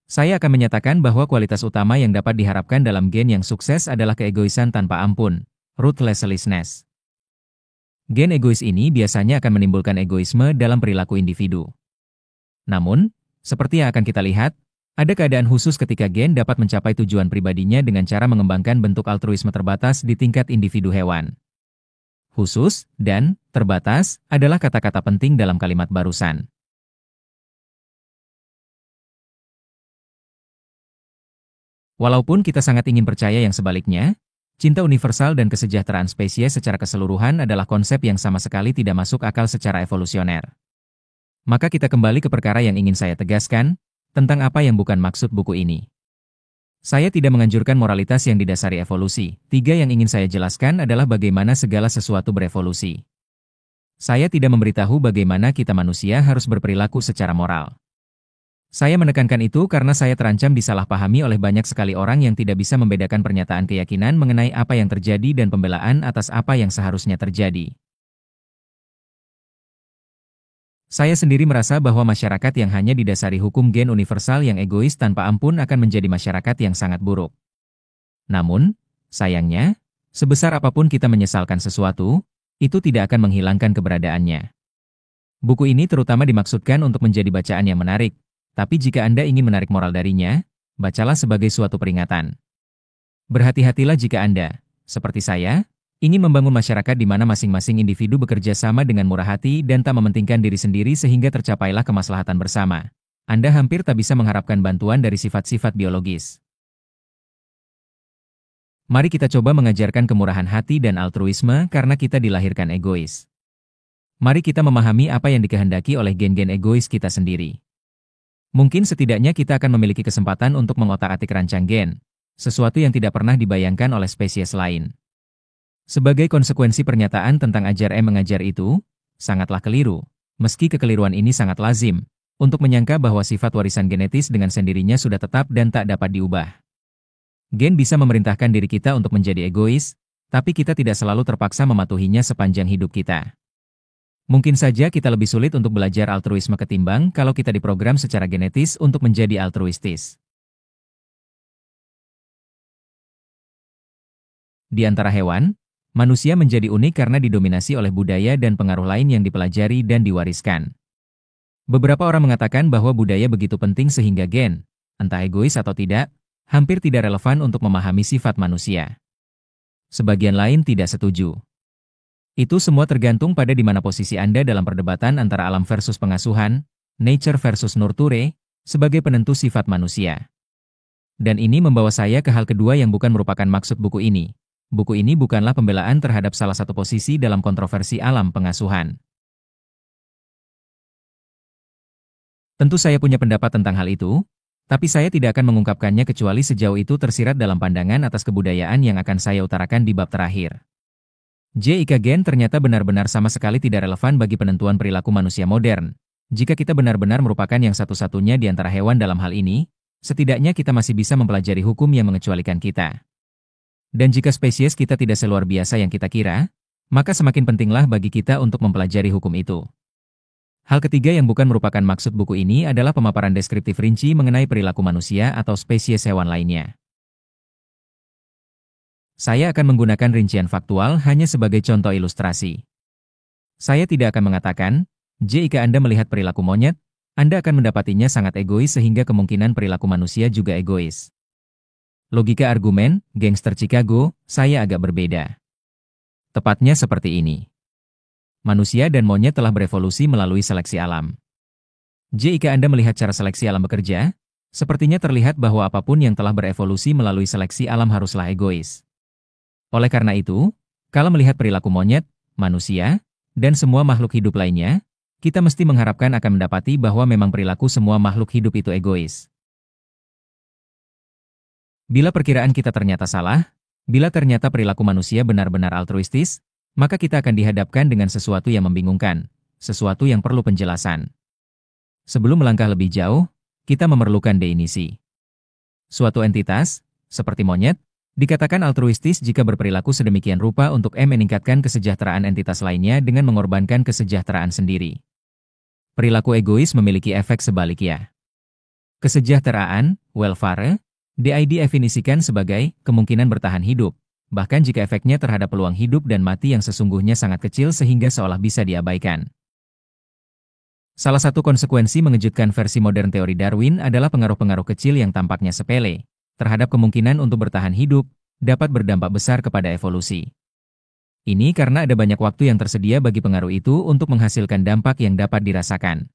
Saya akan menyatakan bahwa kualitas utama yang dapat diharapkan dalam gen yang sukses adalah keegoisan tanpa ampun, ruthlessness. Gen egois ini biasanya akan menimbulkan egoisme dalam perilaku individu. Namun, seperti yang akan kita lihat, ada keadaan khusus ketika gen dapat mencapai tujuan pribadinya dengan cara mengembangkan bentuk altruisme terbatas di tingkat individu hewan. Khusus dan terbatas adalah kata-kata penting dalam kalimat barusan. Walaupun kita sangat ingin percaya yang sebaliknya, cinta universal dan kesejahteraan spesies secara keseluruhan adalah konsep yang sama sekali tidak masuk akal secara evolusioner. Maka kita kembali ke perkara yang ingin saya tegaskan, tentang apa yang bukan maksud buku ini. Saya tidak menganjurkan moralitas yang didasari evolusi. 3 yang ingin saya jelaskan adalah bagaimana segala sesuatu berevolusi. Saya tidak memberitahu bagaimana kita manusia harus berperilaku secara moral. Saya menekankan itu karena saya terancam disalahpahami oleh banyak sekali orang yang tidak bisa membedakan pernyataan keyakinan mengenai apa yang terjadi dan pembelaan atas apa yang seharusnya terjadi. Saya sendiri merasa bahwa masyarakat yang hanya didasari hukum gen universal yang egois tanpa ampun akan menjadi masyarakat yang sangat buruk. Namun, sayangnya, sebesar apapun kita menyesalkan sesuatu, itu tidak akan menghilangkan keberadaannya. Buku ini terutama dimaksudkan untuk menjadi bacaan yang menarik, tapi jika Anda ingin menarik moral darinya, bacalah sebagai suatu peringatan. Berhati-hatilah jika Anda, seperti saya, ingin membangun masyarakat di mana masing-masing individu bekerja sama dengan murah hati dan tak mementingkan diri sendiri sehingga tercapailah kemaslahatan bersama. Anda hampir tak bisa mengharapkan bantuan dari sifat-sifat biologis. Mari kita coba mengajarkan kemurahan hati dan altruisme karena kita dilahirkan egois. Mari kita memahami apa yang dikehendaki oleh gen-gen egois kita sendiri. Mungkin setidaknya kita akan memiliki kesempatan untuk mengotak-atik rancang gen, sesuatu yang tidak pernah dibayangkan oleh spesies lain. Sebagai konsekuensi pernyataan tentang ajar mengajar itu, sangatlah keliru, meski kekeliruan ini sangat lazim, untuk menyangka bahwa sifat warisan genetis dengan sendirinya sudah tetap dan tak dapat diubah. Gen bisa memerintahkan diri kita untuk menjadi egois, tapi kita tidak selalu terpaksa mematuhinya sepanjang hidup kita. Mungkin saja kita lebih sulit untuk belajar altruisme ketimbang kalau kita diprogram secara genetis untuk menjadi altruistis. Di antara hewan, manusia menjadi unik karena didominasi oleh budaya dan pengaruh lain yang dipelajari dan diwariskan. Beberapa orang mengatakan bahwa budaya begitu penting sehingga gen, entah egois atau tidak, hampir tidak relevan untuk memahami sifat manusia. Sebagian lain tidak setuju. Itu semua tergantung pada di mana posisi Anda dalam perdebatan antara alam versus pengasuhan, nature versus nurture, sebagai penentu sifat manusia. Dan ini membawa saya ke hal kedua yang bukan merupakan maksud buku ini. Buku ini bukanlah pembelaan terhadap salah satu posisi dalam kontroversi alam pengasuhan. Tentu saya punya pendapat tentang hal itu, tapi saya tidak akan mengungkapkannya kecuali sejauh itu tersirat dalam pandangan atas kebudayaan yang akan saya utarakan di bab terakhir. Gen ternyata benar-benar sama sekali tidak relevan bagi penentuan perilaku manusia modern. Jika kita benar-benar merupakan yang satu-satunya di antara hewan dalam hal ini, setidaknya kita masih bisa mempelajari hukum yang mengecualikan kita. Dan jika spesies kita tidak seluar biasa yang kita kira, maka semakin pentinglah bagi kita untuk mempelajari hukum itu. Hal ketiga yang bukan merupakan maksud buku ini adalah pemaparan deskriptif rinci mengenai perilaku manusia atau spesies hewan lainnya. Saya akan menggunakan rincian faktual hanya sebagai contoh ilustrasi. Saya tidak akan mengatakan, jika Anda melihat perilaku monyet, Anda akan mendapatinya sangat egois sehingga kemungkinan perilaku manusia juga egois. Logika argumen, gangster Chicago, saya agak berbeda. Tepatnya seperti ini. Manusia dan monyet telah berevolusi melalui seleksi alam. Jika Anda melihat cara seleksi alam bekerja, sepertinya terlihat bahwa apapun yang telah berevolusi melalui seleksi alam haruslah egois. Oleh karena itu, kalau melihat perilaku monyet, manusia, dan semua makhluk hidup lainnya, kita mesti mengharapkan akan mendapati bahwa memang perilaku semua makhluk hidup itu egois. Bila perkiraan kita ternyata salah, bila ternyata perilaku manusia benar-benar altruistis, maka kita akan dihadapkan dengan sesuatu yang membingungkan, sesuatu yang perlu penjelasan. Sebelum melangkah lebih jauh, kita memerlukan definisi. Suatu entitas, seperti monyet, dikatakan altruistis jika berperilaku sedemikian rupa untuk meningkatkan kesejahteraan entitas lainnya dengan mengorbankan kesejahteraan sendiri. Perilaku egois memiliki efek sebaliknya. Kesejahteraan, welfare, definisikan sebagai kemungkinan bertahan hidup, bahkan jika efeknya terhadap peluang hidup dan mati yang sesungguhnya sangat kecil sehingga seolah bisa diabaikan. Salah satu konsekuensi mengejutkan versi modern teori Darwin adalah pengaruh-pengaruh kecil yang tampaknya sepele terhadap kemungkinan untuk bertahan hidup dapat berdampak besar kepada evolusi. Ini karena ada banyak waktu yang tersedia bagi pengaruh itu untuk menghasilkan dampak yang dapat dirasakan.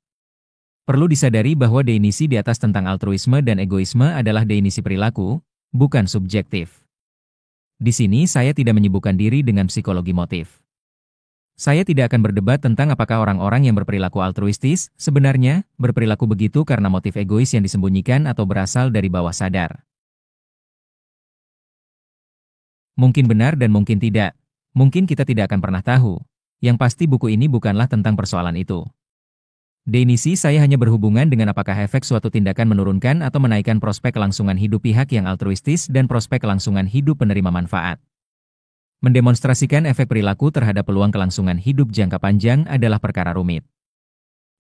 Perlu disadari bahwa definisi di atas tentang altruisme dan egoisme adalah definisi perilaku, bukan subjektif. Di sini saya tidak menyibukkan diri dengan psikologi motif. Saya tidak akan berdebat tentang apakah orang-orang yang berperilaku altruistis sebenarnya berperilaku begitu karena motif egois yang disembunyikan atau berasal dari bawah sadar. Mungkin benar dan mungkin tidak. Mungkin kita tidak akan pernah tahu. Yang pasti buku ini bukanlah tentang persoalan itu. Definisi saya hanya berhubungan dengan apakah efek suatu tindakan menurunkan atau menaikkan prospek kelangsungan hidup pihak yang altruistis dan prospek kelangsungan hidup penerima manfaat. Mendemonstrasikan efek perilaku terhadap peluang kelangsungan hidup jangka panjang adalah perkara rumit.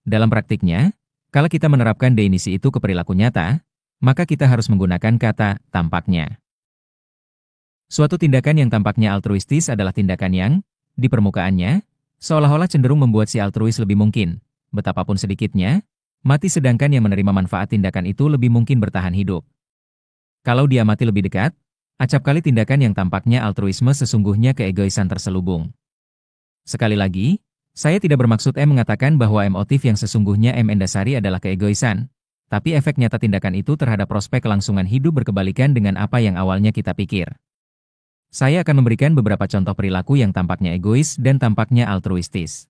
Dalam praktiknya, kalau kita menerapkan definisi itu ke perilaku nyata, maka kita harus menggunakan kata tampaknya. Suatu tindakan yang tampaknya altruistis adalah tindakan yang, di permukaannya, seolah-olah cenderung membuat si altruis lebih mungkin, betapapun sedikitnya, mati sedangkan yang menerima manfaat tindakan itu lebih mungkin bertahan hidup. Kalau dia mati lebih dekat, acap kali tindakan yang tampaknya altruisme sesungguhnya keegoisan terselubung. Sekali lagi, saya tidak bermaksud mengatakan bahwa motif yang sesungguhnya mendasari adalah keegoisan, tapi efek nyata tindakan itu terhadap prospek kelangsungan hidup berkebalikan dengan apa yang awalnya kita pikir. Saya akan memberikan beberapa contoh perilaku yang tampaknya egois dan tampaknya altruistis.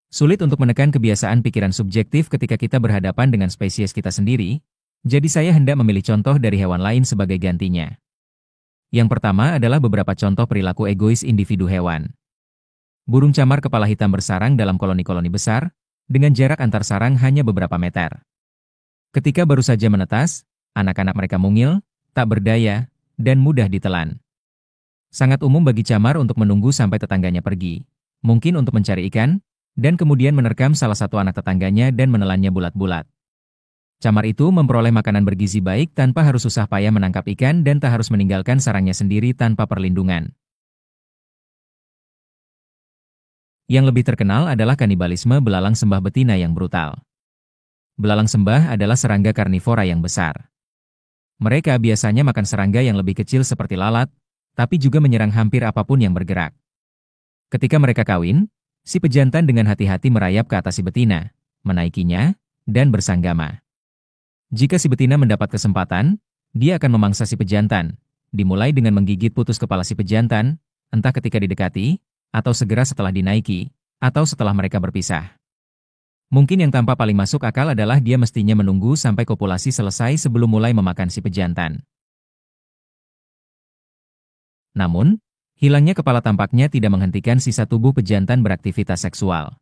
Sulit untuk menekan kebiasaan pikiran subjektif ketika kita berhadapan dengan spesies kita sendiri, jadi saya hendak memilih contoh dari hewan lain sebagai gantinya. Yang pertama adalah beberapa contoh perilaku egois individu hewan. Burung camar kepala hitam bersarang dalam koloni-koloni besar, dengan jarak antar sarang hanya beberapa meter. Ketika baru saja menetas, anak-anak mereka mungil, tak berdaya, dan mudah ditelan. Sangat umum bagi camar untuk menunggu sampai tetangganya pergi, mungkin untuk mencari ikan, dan kemudian menerkam salah satu anak tetangganya dan menelannya bulat-bulat. Camar itu memperoleh makanan bergizi baik tanpa harus susah payah menangkap ikan dan tak harus meninggalkan sarangnya sendiri tanpa perlindungan. Yang lebih terkenal adalah kanibalisme belalang sembah betina yang brutal. Belalang sembah adalah serangga karnivora yang besar. Mereka biasanya makan serangga yang lebih kecil seperti lalat, tapi juga menyerang hampir apapun yang bergerak. Ketika mereka kawin, si pejantan dengan hati-hati merayap ke atas si betina, menaikinya, dan bersanggama. Jika si betina mendapat kesempatan, dia akan memangsa si pejantan, dimulai dengan menggigit putus kepala si pejantan, entah ketika didekati, atau segera setelah dinaiki, atau setelah mereka berpisah. Mungkin yang tampak paling masuk akal adalah dia mestinya menunggu sampai kopulasi selesai sebelum mulai memakan si pejantan. Namun, hilangnya kepala tampaknya tidak menghentikan sisa tubuh pejantan beraktivitas seksual.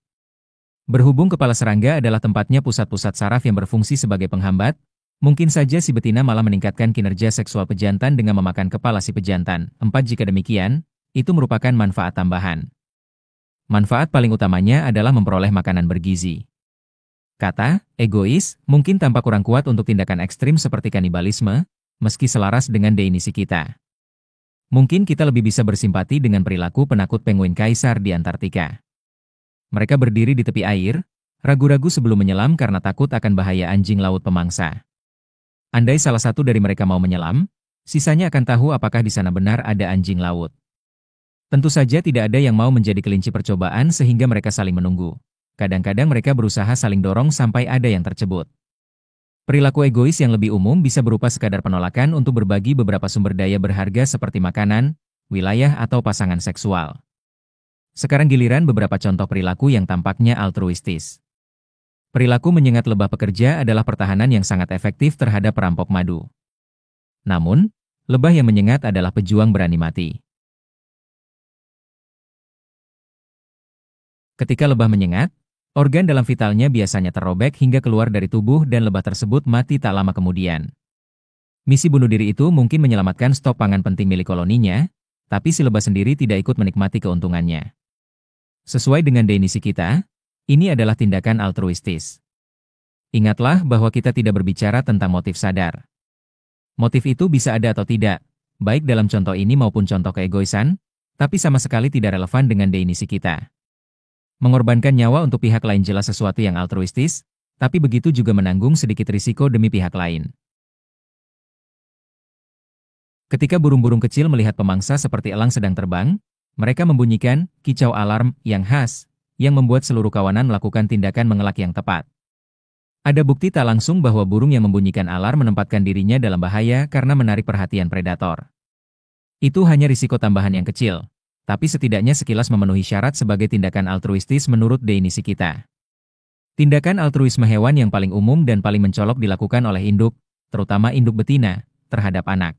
Berhubung kepala serangga adalah tempatnya pusat-pusat saraf yang berfungsi sebagai penghambat, mungkin saja si betina malah meningkatkan kinerja seksual pejantan dengan memakan kepala si pejantan. 4. Jika demikian, itu merupakan manfaat tambahan. Manfaat paling utamanya adalah memperoleh makanan bergizi. Kata egois mungkin tampak kurang kuat untuk tindakan ekstrim seperti kanibalisme, meski selaras dengan definisi kita. Mungkin kita lebih bisa bersimpati dengan perilaku penakut penguin kaisar di Antartika. Mereka berdiri di tepi air, ragu-ragu sebelum menyelam karena takut akan bahaya anjing laut pemangsa. Andai salah satu dari mereka mau menyelam, sisanya akan tahu apakah di sana benar ada anjing laut. Tentu saja tidak ada yang mau menjadi kelinci percobaan sehingga mereka saling menunggu. Kadang-kadang mereka berusaha saling dorong sampai ada yang tercebut. Perilaku egois yang lebih umum bisa berupa sekadar penolakan untuk berbagi beberapa sumber daya berharga seperti makanan, wilayah, atau pasangan seksual. Sekarang giliran beberapa contoh perilaku yang tampaknya altruistis. Perilaku menyengat lebah pekerja adalah pertahanan yang sangat efektif terhadap perampok madu. Namun, lebah yang menyengat adalah pejuang berani mati. Ketika lebah menyengat, organ dalam vitalnya biasanya terrobek hingga keluar dari tubuh dan lebah tersebut mati tak lama kemudian. Misi bunuh diri itu mungkin menyelamatkan stok pangan penting milik koloninya, tapi si lebah sendiri tidak ikut menikmati keuntungannya. Sesuai dengan definisi kita, ini adalah tindakan altruistis. Ingatlah bahwa kita tidak berbicara tentang motif sadar. Motif itu bisa ada atau tidak, baik dalam contoh ini maupun contoh keegoisan, tapi sama sekali tidak relevan dengan definisi kita. Mengorbankan nyawa untuk pihak lain jelas sesuatu yang altruistis, tapi begitu juga menanggung sedikit risiko demi pihak lain. Ketika burung-burung kecil melihat pemangsa seperti elang sedang terbang, mereka membunyikan kicau alarm yang khas, yang membuat seluruh kawanan melakukan tindakan mengelak yang tepat. Ada bukti tak langsung bahwa burung yang membunyikan alarm menempatkan dirinya dalam bahaya karena menarik perhatian predator. Itu hanya risiko tambahan yang kecil, tapi setidaknya sekilas memenuhi syarat sebagai tindakan altruistis menurut definisi kita. Tindakan altruisme hewan yang paling umum dan paling mencolok dilakukan oleh induk, terutama induk betina, terhadap anak.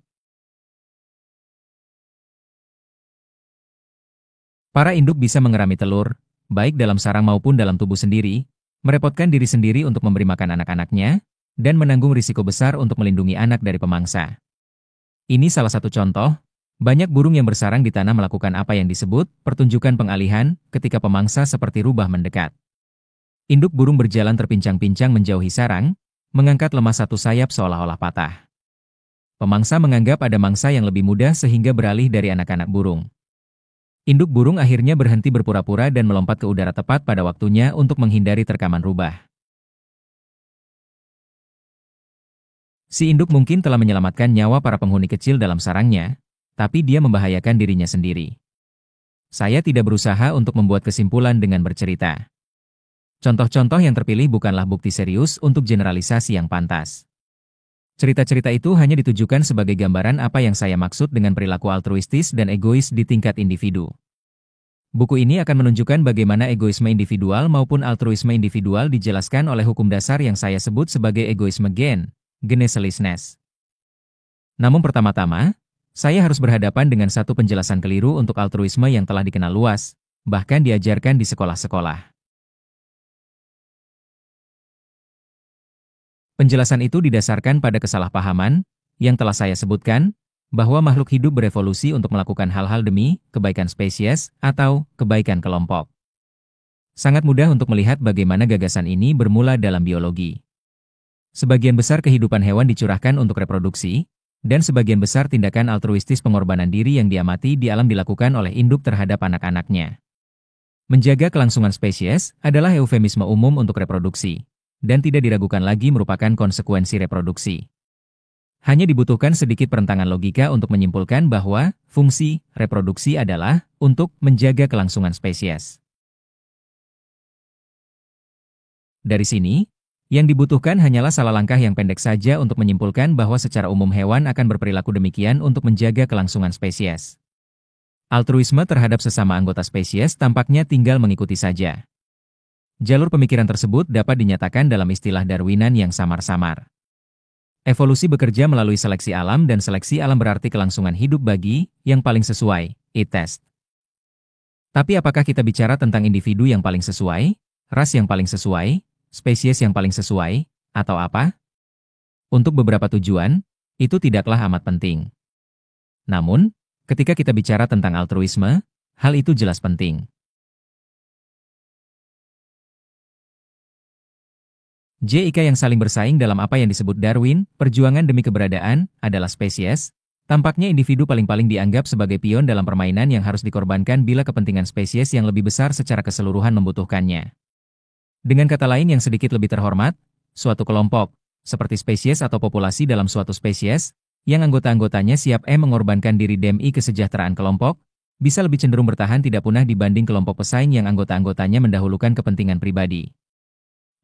Para induk bisa mengerami telur, baik dalam sarang maupun dalam tubuh sendiri, merepotkan diri sendiri untuk memberi makan anak-anaknya, dan menanggung risiko besar untuk melindungi anak dari pemangsa. Ini salah satu contoh, banyak burung yang bersarang di tanah melakukan apa yang disebut pertunjukan pengalihan ketika pemangsa seperti rubah mendekat. Induk burung berjalan terpincang-pincang menjauhi sarang, mengangkat lemah satu sayap seolah-olah patah. Pemangsa menganggap ada mangsa yang lebih mudah sehingga beralih dari anak-anak burung. Induk burung akhirnya berhenti berpura-pura dan melompat ke udara tepat pada waktunya untuk menghindari terkaman rubah. Si induk mungkin telah menyelamatkan nyawa para penghuni kecil dalam sarangnya, tapi dia membahayakan dirinya sendiri. Saya tidak berusaha untuk membuat kesimpulan dengan bercerita. Contoh-contoh yang terpilih bukanlah bukti serius untuk generalisasi yang pantas. Cerita-cerita itu hanya ditujukan sebagai gambaran apa yang saya maksud dengan perilaku altruistis dan egois di tingkat individu. Buku ini akan menunjukkan bagaimana egoisme individual maupun altruisme individual dijelaskan oleh hukum dasar yang saya sebut sebagai egoisme geneselessness. Namun pertama-tama, saya harus berhadapan dengan satu penjelasan keliru untuk altruisme yang telah dikenal luas, bahkan diajarkan di sekolah-sekolah. Penjelasan itu didasarkan pada kesalahpahaman, yang telah saya sebutkan, bahwa makhluk hidup berevolusi untuk melakukan hal-hal demi kebaikan spesies atau kebaikan kelompok. Sangat mudah untuk melihat bagaimana gagasan ini bermula dalam biologi. Sebagian besar kehidupan hewan dicurahkan untuk reproduksi, dan sebagian besar tindakan altruistis pengorbanan diri yang diamati di alam dilakukan oleh induk terhadap anak-anaknya. Menjaga kelangsungan spesies adalah eufemisme umum untuk reproduksi, dan tidak diragukan lagi merupakan konsekuensi reproduksi. Hanya dibutuhkan sedikit perentangan logika untuk menyimpulkan bahwa fungsi reproduksi adalah untuk menjaga kelangsungan spesies. Dari sini, yang dibutuhkan hanyalah salah langkah yang pendek saja untuk menyimpulkan bahwa secara umum hewan akan berperilaku demikian untuk menjaga kelangsungan spesies. Altruisme terhadap sesama anggota spesies tampaknya tinggal mengikuti saja. Jalur pemikiran tersebut dapat dinyatakan dalam istilah Darwinan yang samar-samar. Evolusi bekerja melalui seleksi alam dan seleksi alam berarti kelangsungan hidup bagi yang paling sesuai, it-test. Tapi apakah kita bicara tentang individu yang paling sesuai, ras yang paling sesuai, spesies yang paling sesuai, atau apa? Untuk beberapa tujuan, itu tidaklah amat penting. Namun, ketika kita bicara tentang altruisme, hal itu jelas penting. Jika yang saling bersaing dalam apa yang disebut Darwin, perjuangan demi keberadaan, adalah spesies, tampaknya individu paling-paling dianggap sebagai pion dalam permainan yang harus dikorbankan bila kepentingan spesies yang lebih besar secara keseluruhan membutuhkannya. Dengan kata lain yang sedikit lebih terhormat, suatu kelompok, seperti spesies atau populasi dalam suatu spesies, yang anggota-anggotanya siap mengorbankan diri demi kesejahteraan kelompok, bisa lebih cenderung bertahan tidak punah dibanding kelompok pesaing yang anggota-anggotanya mendahulukan kepentingan pribadi.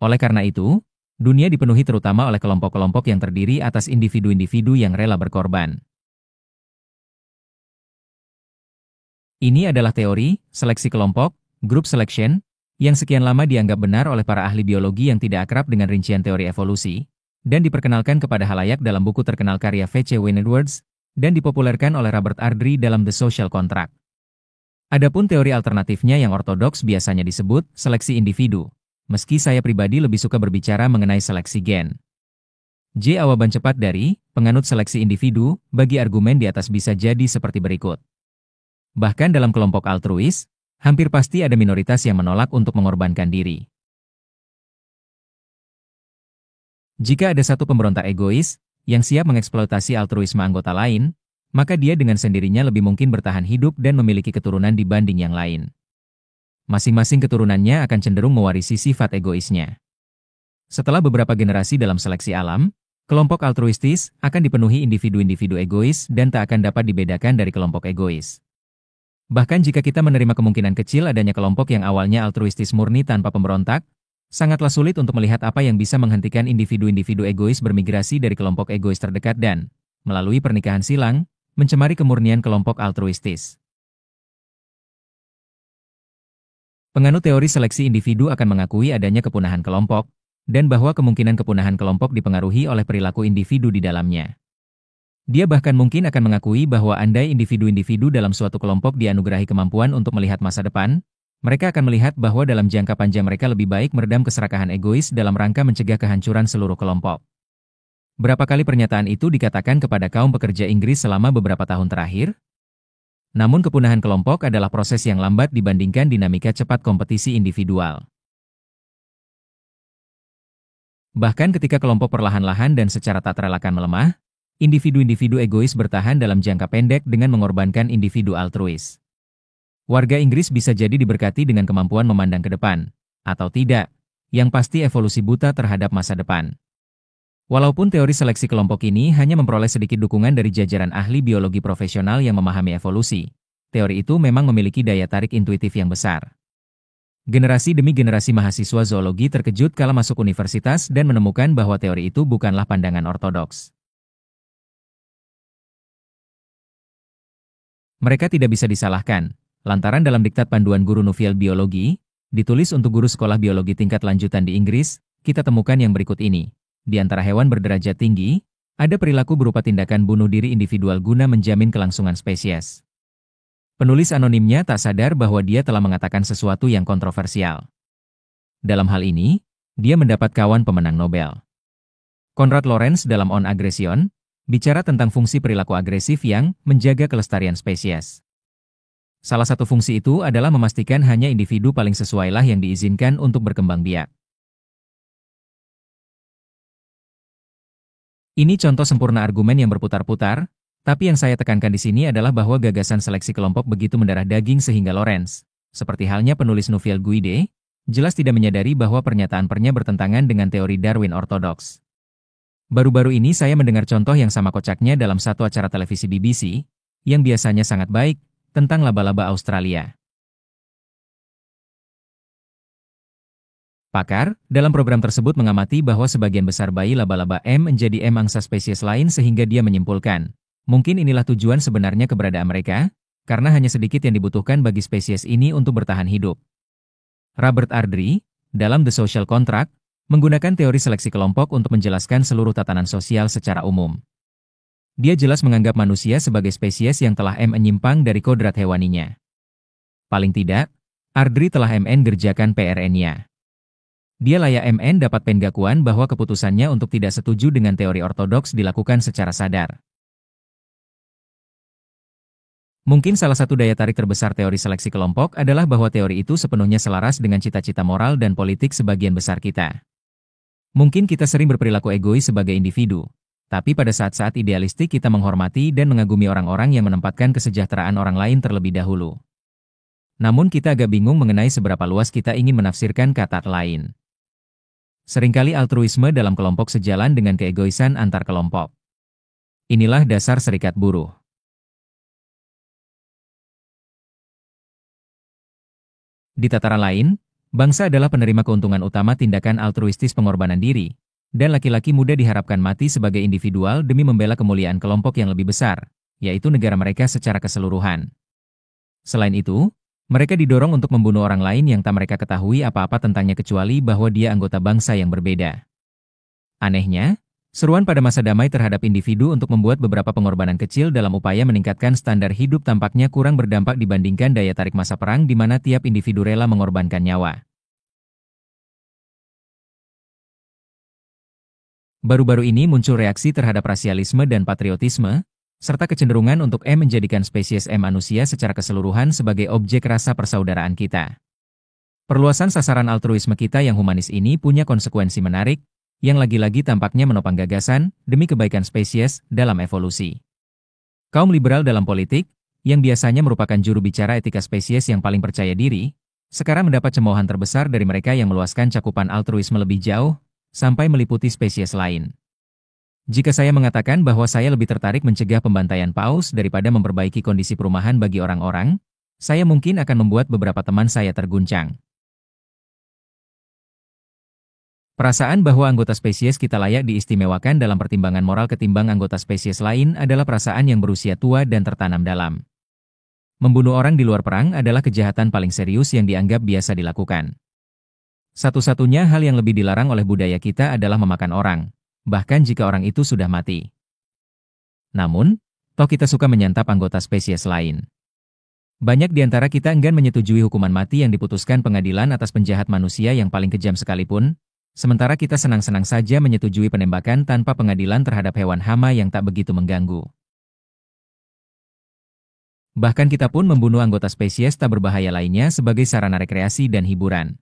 Oleh karena itu, dunia dipenuhi terutama oleh kelompok-kelompok yang terdiri atas individu-individu yang rela berkorban. Ini adalah teori seleksi kelompok, group selection, yang sekian lama dianggap benar oleh para ahli biologi yang tidak akrab dengan rincian teori evolusi, dan diperkenalkan kepada halayak dalam buku terkenal karya V.C. Wayne Edwards, dan dipopulerkan oleh Robert Ardrey dalam The Social Contract. Adapun teori alternatifnya yang ortodoks biasanya disebut seleksi individu, meski saya pribadi lebih suka berbicara mengenai seleksi gen. Jawaban cepat dari penganut seleksi individu bagi argumen di atas bisa jadi seperti berikut. Bahkan dalam kelompok altruis, hampir pasti ada minoritas yang menolak untuk mengorbankan diri. Jika ada satu pemberontak egois yang siap mengeksploitasi altruisme anggota lain, maka dia dengan sendirinya lebih mungkin bertahan hidup dan memiliki keturunan dibanding yang lain. Masing-masing keturunannya akan cenderung mewarisi sifat egoisnya. Setelah beberapa generasi dalam seleksi alam, kelompok altruistis akan dipenuhi individu-individu egois dan tak akan dapat dibedakan dari kelompok egois. Bahkan jika kita menerima kemungkinan kecil adanya kelompok yang awalnya altruistis murni tanpa pemberontak, sangatlah sulit untuk melihat apa yang bisa menghentikan individu-individu egois bermigrasi dari kelompok egois terdekat dan, melalui pernikahan silang, mencemari kemurnian kelompok altruistis. Penganut teori seleksi individu akan mengakui adanya kepunahan kelompok, dan bahwa kemungkinan kepunahan kelompok dipengaruhi oleh perilaku individu di dalamnya. Dia bahkan mungkin akan mengakui bahwa andai individu-individu dalam suatu kelompok dianugerahi kemampuan untuk melihat masa depan, mereka akan melihat bahwa dalam jangka panjang mereka lebih baik meredam keserakahan egois dalam rangka mencegah kehancuran seluruh kelompok. Berapa kali pernyataan itu dikatakan kepada kaum pekerja Inggris selama beberapa tahun terakhir? Namun kepunahan kelompok adalah proses yang lambat dibandingkan dinamika cepat kompetisi individual. Bahkan ketika kelompok perlahan-lahan dan secara tak terelakkan melemah, individu-individu egois bertahan dalam jangka pendek dengan mengorbankan individu altruis. Warga Inggris bisa jadi diberkati dengan kemampuan memandang ke depan, atau tidak, yang pasti evolusi buta terhadap masa depan. Walaupun teori seleksi kelompok ini hanya memperoleh sedikit dukungan dari jajaran ahli biologi profesional yang memahami evolusi, teori itu memang memiliki daya tarik intuitif yang besar. Generasi demi generasi mahasiswa zoologi terkejut kala masuk universitas dan menemukan bahwa teori itu bukanlah pandangan ortodoks. Mereka tidak bisa disalahkan, lantaran dalam diktat panduan guru Nufiel Biologi, ditulis untuk guru sekolah biologi tingkat lanjutan di Inggris, kita temukan yang berikut ini. Di antara hewan berderajat tinggi, ada perilaku berupa tindakan bunuh diri individual guna menjamin kelangsungan spesies. Penulis anonimnya tak sadar bahwa dia telah mengatakan sesuatu yang kontroversial. Dalam hal ini, dia mendapat kawan pemenang Nobel. Konrad Lorenz dalam On Aggression, bicara tentang fungsi perilaku agresif yang menjaga kelestarian spesies. Salah satu fungsi itu adalah memastikan hanya individu paling sesuailah yang diizinkan untuk berkembang biak. Ini contoh sempurna argumen yang berputar-putar, tapi yang saya tekankan di sini adalah bahwa gagasan seleksi kelompok begitu mendarah daging sehingga Lorenz, seperti halnya penulis Nufiel Guide, jelas tidak menyadari bahwa pernyataan-pernya bertentangan dengan teori Darwin ortodoks. Baru-baru ini saya mendengar contoh yang sama kocaknya dalam satu acara televisi BBC, yang biasanya sangat baik, tentang laba-laba Australia. Pakar, dalam program tersebut mengamati bahwa sebagian besar bayi laba-laba menjadi angsa spesies lain sehingga dia menyimpulkan, mungkin inilah tujuan sebenarnya keberadaan mereka, karena hanya sedikit yang dibutuhkan bagi spesies ini untuk bertahan hidup. Robert Ardrey, dalam The Social Contract, menggunakan teori seleksi kelompok untuk menjelaskan seluruh tatanan sosial secara umum. Dia jelas menganggap manusia sebagai spesies yang telah menyimpang dari kodrat hewaninya. Paling tidak, Ardrey telah gerjakan PRN-nya. Dia layak dapat pengakuan bahwa keputusannya untuk tidak setuju dengan teori ortodoks dilakukan secara sadar. Mungkin salah satu daya tarik terbesar teori seleksi kelompok adalah bahwa teori itu sepenuhnya selaras dengan cita-cita moral dan politik sebagian besar kita. Mungkin kita sering berperilaku egois sebagai individu, tapi pada saat-saat idealistik kita menghormati dan mengagumi orang-orang yang menempatkan kesejahteraan orang lain terlebih dahulu. Namun kita agak bingung mengenai seberapa luas kita ingin menafsirkan kata lain. Seringkali altruisme dalam kelompok sejalan dengan keegoisan antar kelompok. Inilah dasar serikat buruh. Di tataran lain, bangsa adalah penerima keuntungan utama tindakan altruistis pengorbanan diri, dan laki-laki muda diharapkan mati sebagai individual demi membela kemuliaan kelompok yang lebih besar, yaitu negara mereka secara keseluruhan. Selain itu, mereka didorong untuk membunuh orang lain yang tak mereka ketahui apa-apa tentangnya kecuali bahwa dia anggota bangsa yang berbeda. Anehnya, seruan pada masa damai terhadap individu untuk membuat beberapa pengorbanan kecil dalam upaya meningkatkan standar hidup tampaknya kurang berdampak dibandingkan daya tarik masa perang di mana tiap individu rela mengorbankan nyawa. Baru-baru ini muncul reaksi terhadap rasialisme dan patriotisme, serta kecenderungan untuk menjadikan spesies manusia secara keseluruhan sebagai objek rasa persaudaraan kita. Perluasan sasaran altruisme kita yang humanis ini punya konsekuensi menarik, yang lagi-lagi tampaknya menopang gagasan demi kebaikan spesies dalam evolusi. Kaum liberal dalam politik, yang biasanya merupakan juru bicara etika spesies yang paling percaya diri, sekarang mendapat cemoohan terbesar dari mereka yang meluaskan cakupan altruisme lebih jauh, sampai meliputi spesies lain. Jika saya mengatakan bahwa saya lebih tertarik mencegah pembantaian paus daripada memperbaiki kondisi perumahan bagi orang-orang, saya mungkin akan membuat beberapa teman saya terguncang. Perasaan bahwa anggota spesies kita layak diistimewakan dalam pertimbangan moral ketimbang anggota spesies lain adalah perasaan yang berusia tua dan tertanam dalam. Membunuh orang di luar perang adalah kejahatan paling serius yang dianggap biasa dilakukan. Satu-satunya hal yang lebih dilarang oleh budaya kita adalah memakan orang, bahkan jika orang itu sudah mati. Namun, toh kita suka menyantap anggota spesies lain. Banyak di antara kita enggan menyetujui hukuman mati yang diputuskan pengadilan atas penjahat manusia yang paling kejam sekalipun, sementara kita senang-senang saja menyetujui penembakan tanpa pengadilan terhadap hewan hama yang tak begitu mengganggu. Bahkan kita pun membunuh anggota spesies tak berbahaya lainnya sebagai sarana rekreasi dan hiburan.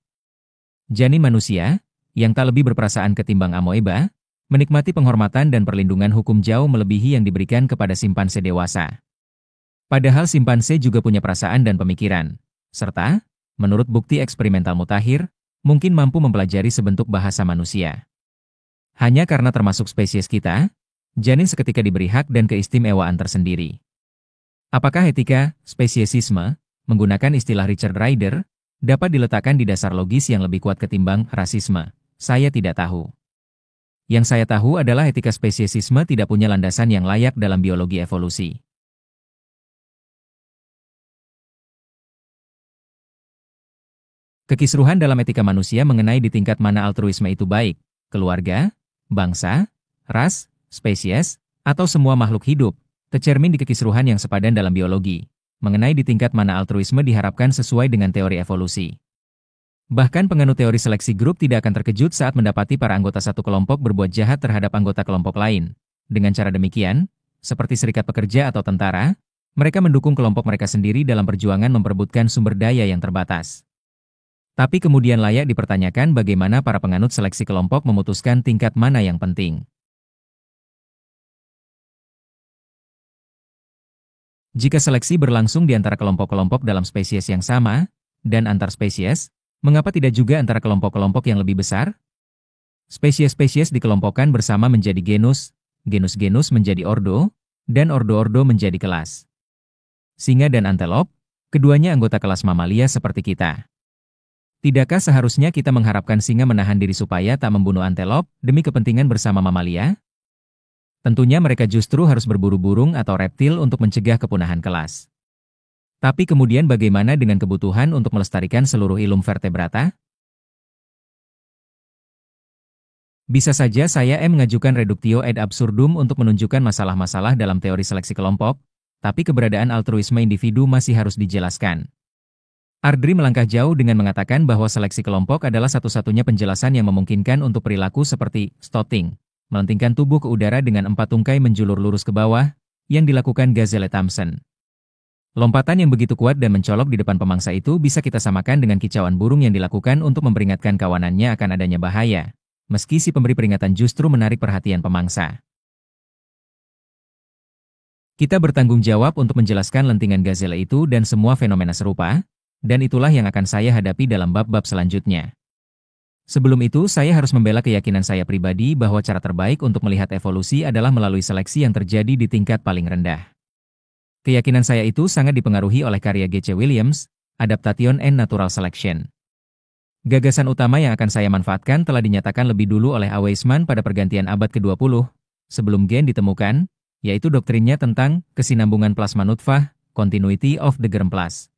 Janin manusia, yang tak lebih berperasaan ketimbang amoeba, menikmati penghormatan dan perlindungan hukum jauh melebihi yang diberikan kepada simpanse dewasa. Padahal simpanse juga punya perasaan dan pemikiran, serta, menurut bukti eksperimental mutakhir, mungkin mampu mempelajari sebentuk bahasa manusia. Hanya karena termasuk spesies kita, janin seketika diberi hak dan keistimewaan tersendiri. Apakah etika spesiesisme, menggunakan istilah Richard Ryder, dapat diletakkan di dasar logis yang lebih kuat ketimbang rasisme? Saya tidak tahu. Yang saya tahu adalah etika spesiesisme tidak punya landasan yang layak dalam biologi evolusi. Kekisruhan dalam etika manusia mengenai di tingkat mana altruisme itu baik, keluarga, bangsa, ras, spesies, atau semua makhluk hidup, tercermin di kekisruhan yang sepadan dalam biologi, mengenai di tingkat mana altruisme diharapkan sesuai dengan teori evolusi. Bahkan penganut teori seleksi grup tidak akan terkejut saat mendapati para anggota satu kelompok berbuat jahat terhadap anggota kelompok lain. Dengan cara demikian, seperti serikat pekerja atau tentara, mereka mendukung kelompok mereka sendiri dalam perjuangan memperebutkan sumber daya yang terbatas. Tapi kemudian layak dipertanyakan bagaimana para penganut seleksi kelompok memutuskan tingkat mana yang penting. Jika seleksi berlangsung di antara kelompok-kelompok dalam spesies yang sama, dan antar spesies, mengapa tidak juga antara kelompok-kelompok yang lebih besar? Spesies-spesies dikelompokkan bersama menjadi genus, genus-genus menjadi ordo, dan ordo-ordo menjadi kelas. Singa dan antelop, keduanya anggota kelas mamalia seperti kita. Tidakkah seharusnya kita mengharapkan singa menahan diri supaya tak membunuh antelop demi kepentingan bersama mamalia? Tentunya mereka justru harus berburu burung atau reptil untuk mencegah kepunahan kelas. Tapi kemudian bagaimana dengan kebutuhan untuk melestarikan seluruh ilum vertebrata? Bisa saja saya mengajukan reductio ad absurdum untuk menunjukkan masalah-masalah dalam teori seleksi kelompok, tapi keberadaan altruisme individu masih harus dijelaskan. Ardrey melangkah jauh dengan mengatakan bahwa seleksi kelompok adalah satu-satunya penjelasan yang memungkinkan untuk perilaku seperti stotting, melentingkan tubuh ke udara dengan 4 tungkai menjulur lurus ke bawah, yang dilakukan Gazelle Thompson. Lompatan yang begitu kuat dan mencolok di depan pemangsa itu bisa kita samakan dengan kicauan burung yang dilakukan untuk memperingatkan kawanannya akan adanya bahaya, meski si pemberi peringatan justru menarik perhatian pemangsa. Kita bertanggung jawab untuk menjelaskan lentingan Gazelle itu dan semua fenomena serupa, dan itulah yang akan saya hadapi dalam bab-bab selanjutnya. Sebelum itu, saya harus membela keyakinan saya pribadi bahwa cara terbaik untuk melihat evolusi adalah melalui seleksi yang terjadi di tingkat paling rendah. Keyakinan saya itu sangat dipengaruhi oleh karya G.C. Williams, Adaptation and Natural Selection. Gagasan utama yang akan saya manfaatkan telah dinyatakan lebih dulu oleh A. Weismann pada pergantian abad ke-20, sebelum gen ditemukan, yaitu doktrinnya tentang kesinambungan plasma nutfah, continuity of the germ plas.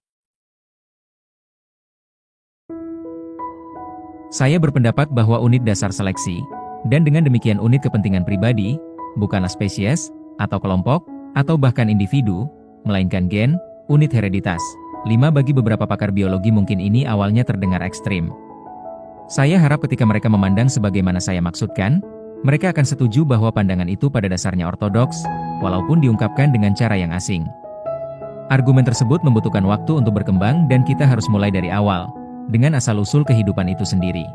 Saya berpendapat bahwa unit dasar seleksi, dan dengan demikian unit kepentingan pribadi, bukanlah spesies, atau kelompok, atau bahkan individu, melainkan gen, unit hereditas. 5 Bagi beberapa pakar biologi mungkin ini awalnya terdengar ekstrim. Saya harap ketika mereka memandang sebagaimana saya maksudkan, mereka akan setuju bahwa pandangan itu pada dasarnya ortodoks, walaupun diungkapkan dengan cara yang asing. Argumen tersebut membutuhkan waktu untuk berkembang dan kita harus mulai dari awal, dengan asal-usul kehidupan itu sendiri.